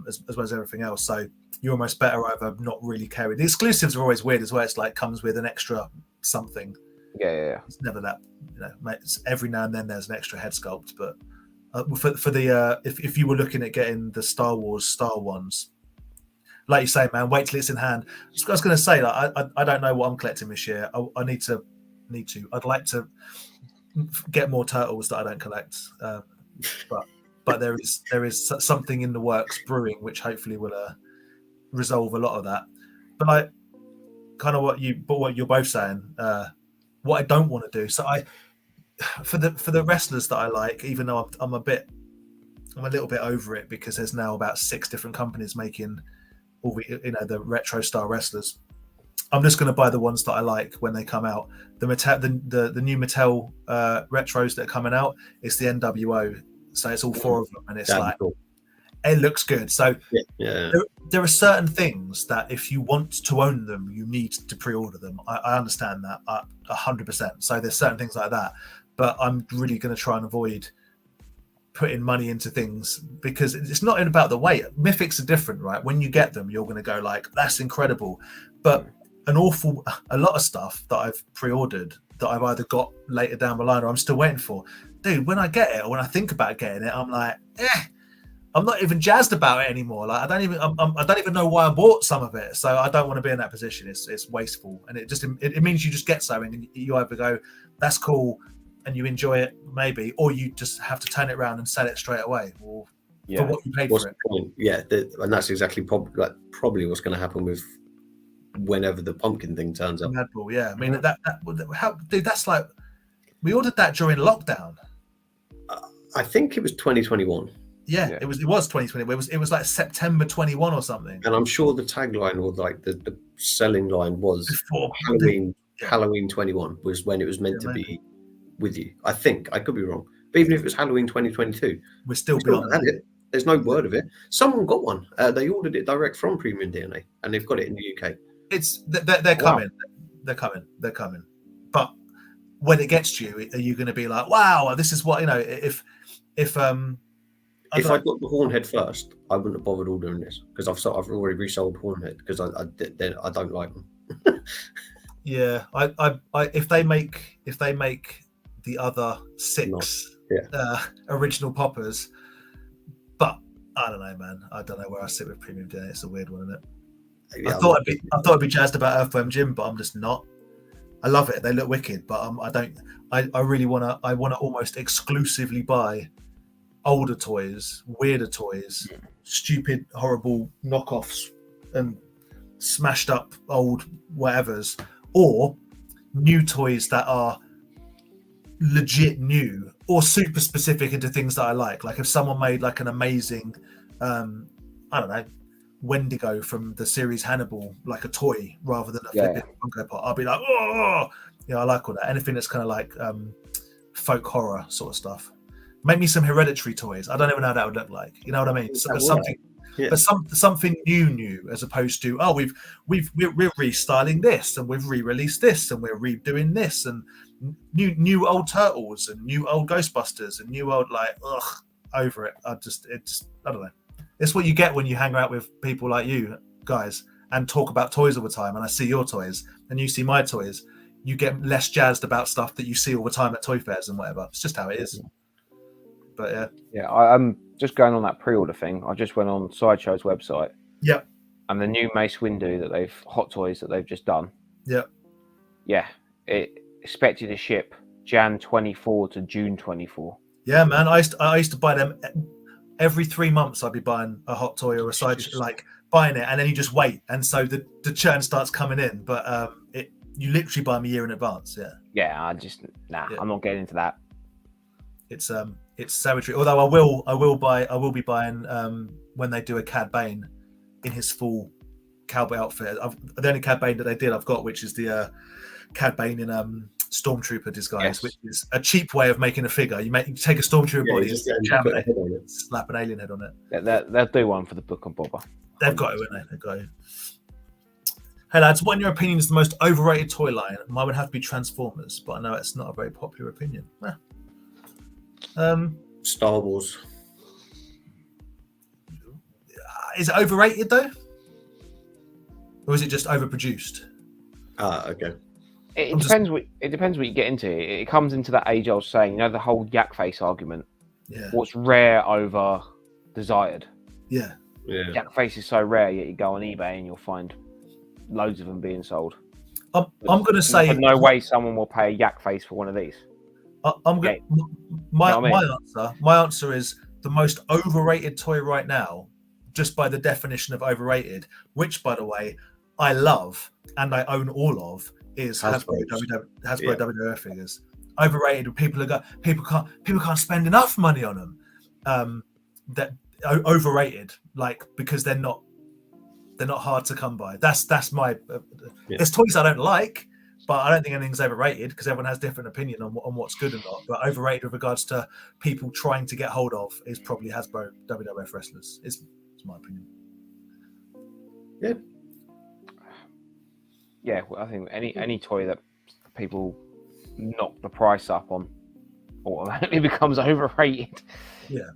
as well as everything else. So you're almost better either not really caring. The exclusives are always weird as well. It's like comes with an extra something. Yeah. It's never that, every now and then there's an extra head sculpt, but. For the if you were looking at getting the Star Wars style ones, like you say, man, wait till it's in hand. I was going to say, like, I don't know what I'm collecting this year. I need to. I'd like to get more turtles that I don't collect, but there is something in the works brewing, which hopefully will resolve a lot of that. But like, kind of what you're both saying. What I don't want to do, so for the wrestlers that I like, even though I'm a little bit over it, because there's now about 6 different companies making all the retro style wrestlers. I'm just going to buy the ones that I like when they come out. The new Mattel retros that are coming out, it's the NWO, so it's all 4 of them, and it's like cool. It looks good. So there are certain things that if you want to own them, you need to pre-order them. I understand that 100%. So there's certain things like that. But I'm really going to try and avoid putting money into things, because it's not about the weight. Mythics are different, right? When you get them, you're going to go like, that's incredible. But a lot of stuff that I've pre-ordered that I've either got later down the line or I'm still waiting for. Dude, when I get it or when I think about getting it, I'm like, I'm not even jazzed about it anymore. Like, I don't even know why I bought some of it. So I don't want to be in that position. It's wasteful. And it means you just get something and you either go, that's cool, and you enjoy it maybe, or you just have to turn it around and sell it straight away, or for what you paid for it. Point? Yeah, and that's exactly probably what's going to happen with whenever the pumpkin thing turns up. Madball, yeah. I mean, dude, that's like, we ordered that during lockdown. I think it was 2021. Yeah. It was 2020. It was like September 21 or something. And I'm sure the tagline or like the selling line was before Halloween 21 was when it was meant to be with you. I think I could be wrong, but even if it was Halloween 2022, we're still beyond it. There's no word of it. Someone got one. They ordered it direct from Premium DNA, and they've got it in the UK. They're coming. They're coming. But when it gets to you, are you going to be like, wow, this is what if I got the Hornhead first, I wouldn't have bothered ordering this, because I've already resold Hornhead because I don't like them. Yeah, I if they make the other 6 original poppers, but I don't know, man. I don't know where I sit with Premium DNA. It's a weird one, isn't it? Yeah, I thought I'd be jazzed about Earthworm Jim, but I'm just not. I love it. They look wicked, but I don't. I really want to. I want to almost exclusively buy older toys, weirder toys, stupid, horrible knockoffs, and smashed up old whatevers, or new toys that are legit new or super specific into things that I like. Like if someone made like an amazing, I don't know, Wendigo from the series Hannibal, like a toy rather than a flipping Funko Pop, I'll be like, oh, I like all that. Anything that's kind of like folk horror sort of stuff. Make me some Hereditary toys. I don't even know how that would look like. You know what I mean? Something new, as opposed to we're restyling this and we've re-released this and we're redoing this and new old Turtles and new old Ghostbusters and new old over it. I don't know. It's what you get when you hang out with people like you guys and talk about toys all the time. And I see your toys and you see my toys. You get less jazzed about stuff that you see all the time at toy fairs and whatever. It's just how it is. But I'm just going on that pre-order thing. I just went on Sideshow's website. Yep. And the new Mace Windu that Hot Toys that they've just done. Yep. Yeah. It expected to ship Jan 24 to June 24. Yeah, man. I used to buy them every 3 months. I'd be buying a Hot Toy or a Sideshow, like buying it, and then you just wait, and so the churn starts coming in. But you literally buy them a year in advance. Yeah. Yeah. I'm not getting into that. It's savagery. Although I will be buying when they do a Cad Bane in his full cowboy outfit. The only Cad Bane that they did I've got, which is the Cad Bane in Stormtrooper disguise, which is a cheap way of making a figure. You take a Stormtrooper body and slap an alien head on it. Yeah, they'll do one for the book and bobber. They've got it, haven't they? They've got it. Hey lads, what in your opinion is the most overrated toy line? Mine would have to be Transformers, but I know it's not a very popular opinion. Star Wars. Is it overrated though, or is it just overproduced? Okay. It depends what you get into. It comes into that age-old saying, the whole yak face argument. Yeah. What's rare over desired. Yeah. Yak face is so rare, yet you go on eBay and you'll find loads of them being sold. I'm going to say no way someone will pay a yak face for one of these. My answer is the most overrated toy right now, just by the definition of overrated, which by the way I love and I own all of, is Hasbro WWF figures. Overrated. People can't spend enough money on them. That overrated, like, because they're not hard to come by. That's my. There's toys I don't like. But I don't think anything's overrated because everyone has different opinion on what's good and not. But overrated with regards to people trying to get hold of is probably Hasbro WWF wrestlers. It's my opinion. Yeah. Yeah, well, I think any toy that people knock the price up on automatically becomes overrated. Yeah,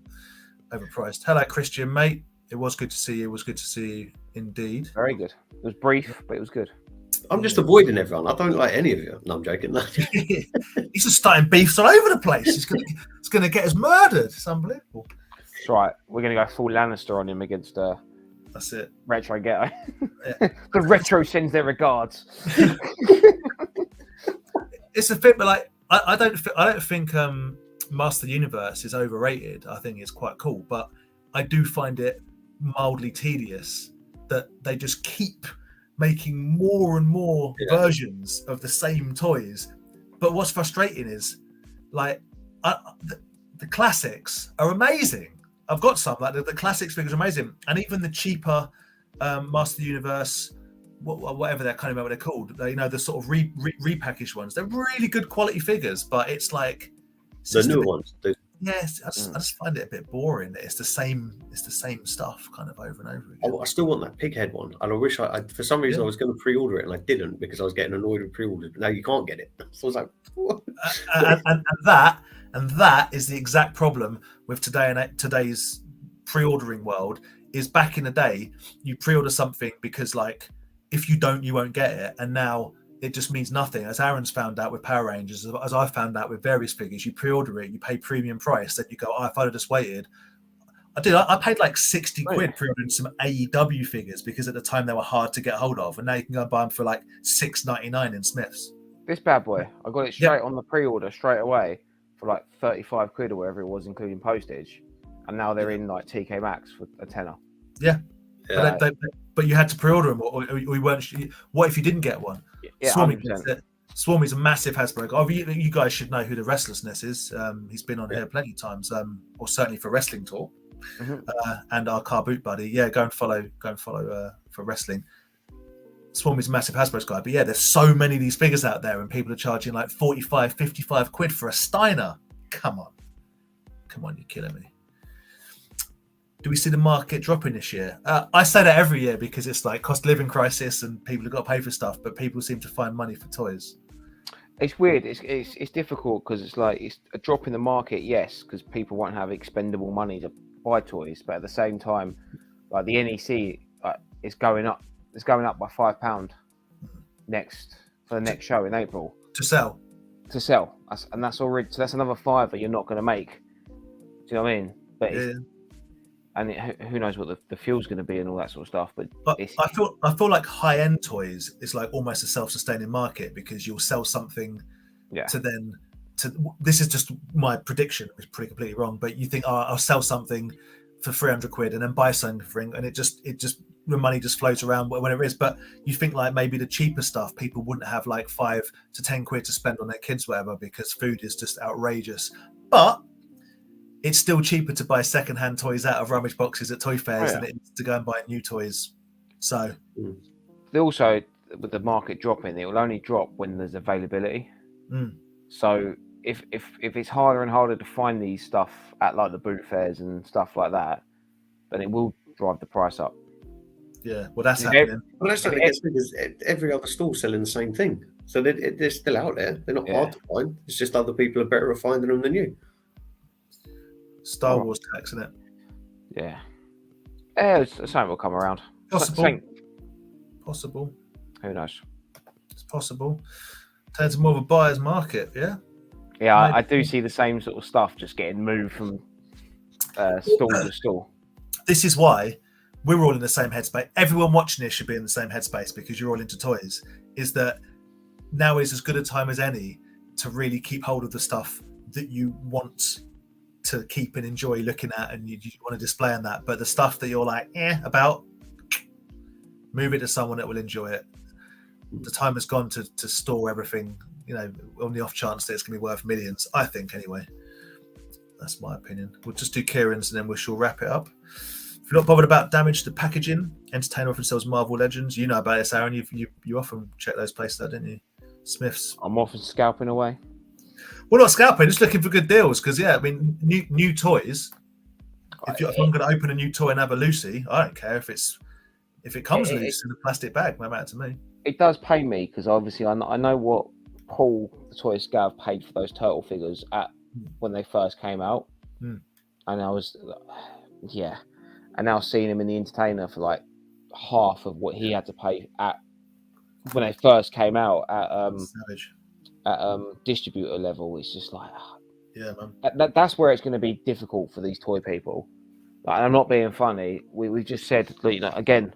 overpriced. Hello, Christian, mate. It was good to see you. It was good to see you indeed. Very good. It was brief, but it was good. I'm just avoiding everyone. I don't like any of you. No, I'm joking. He's just starting beefs all over the place. It's gonna get us murdered. It's unbelievable. That's right. We're gonna go full Lannister on him against that's it. Retro Ghetto. The Retro sends their regards. It's a bit, but like I don't think Master Universe is overrated. I think it's quite cool, but I do find it mildly tedious that they just keep making more and more versions of the same toys. But what's frustrating is, like, the classics are amazing. I've got some, like the classics figures are amazing, and even the cheaper Master Universe, whatever they're kind of what they're called, the sort of repackaged ones. They're really good quality figures, but it's like the new ones. Yes, I just find it a bit boring. It's the same stuff kind of over and over again. I still want that pighead one, and I wish I for some reason I was going to pre-order it and I didn't because I was getting annoyed with pre-orders. But now you can't get it, so I was like, what? and that is the exact problem with today's pre-ordering world. Is back in the day you pre-order something because, like, if you don't, you won't get it, and now it just means nothing. As Aaron's found out with Power Rangers, as I found out with various figures, you pre-order it, you pay premium price, then you go, if I'd have just waited. I paid like 60 quid pre-ordering some AEW figures because at the time they were hard to get hold of, and now you can go and buy them for like $6.99 in Smiths. This bad boy, I got it Yep. straight on the pre-order straight away for like 35 quid or whatever it was, including postage. And now they're in like TK Maxx for a tenner. Yeah. Yeah. But you had to pre-order them, or we weren't. What if you didn't get one? Yeah, Swarmy 100%. Swarmy's a massive Hasbro guy. You guys should know who the Restlessness is. He's been on here plenty of times, or certainly for Wrestling Talk, and our car boot buddy. Yeah, go and follow for wrestling. Swarmy's a massive Hasbro guy, but yeah, there's so many of these figures out there, and people are charging like 45, 55 quid for a Steiner. Come on, you're killing me. Do we see the market dropping this year? I say that every year because it's like cost of living crisis and people have got to pay for stuff, but people seem to find money for toys. It's weird. It's difficult because it's like it's a drop in the market, yes, because people won't have expendable money to buy toys, but at the same time, like the NEC is going up. It's going up by £5 for the next show in April To sell. And that's already that's another £5 you're not going to make. Do you know what I mean? But who knows what the fuel's going to be and all that sort of stuff. But I feel like high end toys is like almost a self-sustaining market because you'll sell something this is just my prediction. It's pretty completely wrong, but you think I'll sell something for 300 quid and then buy something, and it just the money just floats around whenever it is. But you think like maybe the cheaper stuff, people wouldn't have like 5 to 10 quid to spend on their kids, whatever, because food is just outrageous. But it's still cheaper to buy secondhand toys out of rubbish boxes at toy fairs than it is to go and buy new toys. So they also, with the market dropping, it will only drop when there's availability. So if it's harder and harder to find these stuff at like the boot fairs and stuff like that, then it will drive the price up. Yeah, well, that's happening. Well, that's not because every other store's selling the same thing, so they're still out there. They're not hard to find. It's just other people are better at finding them than you. Star Wars tax, isn't it? Yeah. Something will come around. Possible. Who knows? It's possible. Turns more of a buyer's market, yeah? Yeah, I do see the same sort of stuff just getting moved from store to store. This is why we're all in the same headspace. Everyone watching this should be in the same headspace because you're all into toys. Is that now is as good a time as any to really keep hold of the stuff that you want to keep and enjoy looking at, and you want to display on that. But the stuff that you're like, about, move it to someone that will enjoy it. The time has gone to store everything, on the off chance that it's going to be worth millions, I think, anyway. That's my opinion. We'll just do Kieran's and then we shall wrap it up. If you're not bothered about damage to packaging, Entertainer often sells Marvel Legends. You know about this, Aaron. You often check those places out, didn't you? Smith's. I'm often scalping away. Well, not scalping, just looking for good deals. Because, new toys. If I'm going to open a new toy and have a Lucy, I don't care if it comes loose in a plastic bag. No matter to me. It does pay me because obviously I know what Paul, the toy scav, paid for those turtle figures when they first came out. And I was, and now seeing him in the Entertainer for like half of what he had to pay when they first came out at distributor level. It's just like, yeah, man. That's where it's going to be difficult for these toy people. Like, I'm not being funny. We just said, again,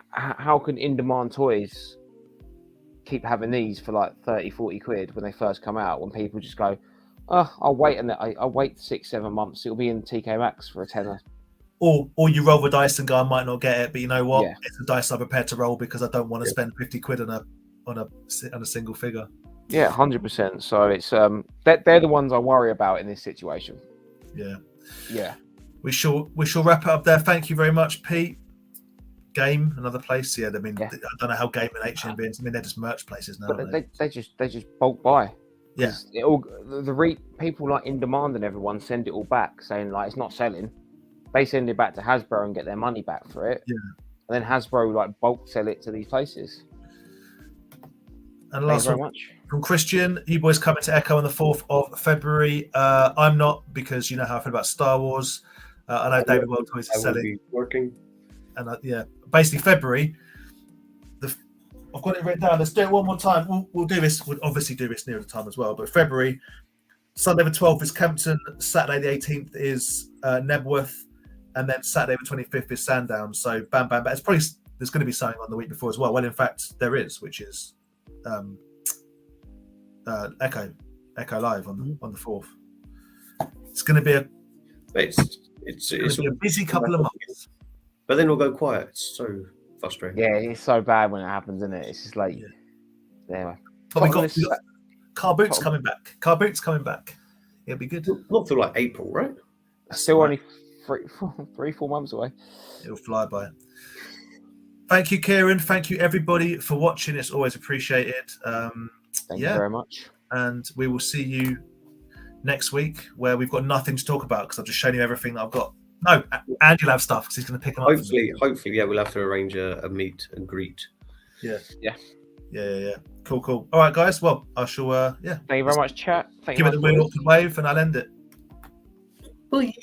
how can in-demand toys keep having these for like 30, 40 quid when they first come out, when people just go, I'll wait, and I'll wait 6-7 months. It'll be in TK Maxx for a tenner. Or you roll the dice and go, I might not get it, but you know what? Yeah. It's a dice I'm prepared to roll because I don't want to spend 50 quid on a single figure. Yeah, 100%. So it's they're the ones I worry about in this situation. Yeah. We shall wrap it up there. Thank you very much, Pete. Game, another place. I don't know how Game and H&M being. They're just merch places now. But they just bulk buy. Yeah. People like in demand and everyone send it all back saying like it's not selling. They send it back to Hasbro and get their money back for it. Yeah. And then Hasbro like bulk sell it to these places. And last one from Christian, you boys coming to Echo on the 4th of February. I'm not, because you know how I feel about Star Wars. I know David World Toys is selling. Working. And basically February. I've got it written down. Let's do it one more time. We'll do this. We'll obviously do this near the time as well. But February, Sunday the 12th is Kempton. Saturday the 18th is Nebworth. And then Saturday the 25th is Sandown. So bam, bam, bam. There's going to be something on the week before as well. Well, in fact, there is, which is Echo Live on the 4th. It's going to be a busy couple of months. But then we'll go quiet. It's so frustrating. Yeah, it's so bad when it happens, isn't it? It's just like, anyway. But we got Car Boots coming back. Car Boots coming back. It'll be good. Not till like April, right? Still only 3-4 months away. It'll fly by. Thank you, Kieran. Thank you, everybody, for watching. It's always appreciated. Thank you very much. And we will see you next week, where we've got nothing to talk about because I've just shown you everything that I've got. No, and you'll have stuff because he's going to pick them up. Hopefully, we'll have to arrange a meet and greet. Yeah. Cool. All right, guys. Well, I shall. Thank you very much, chat. Give it the Will Wave, and I'll end it. Bye.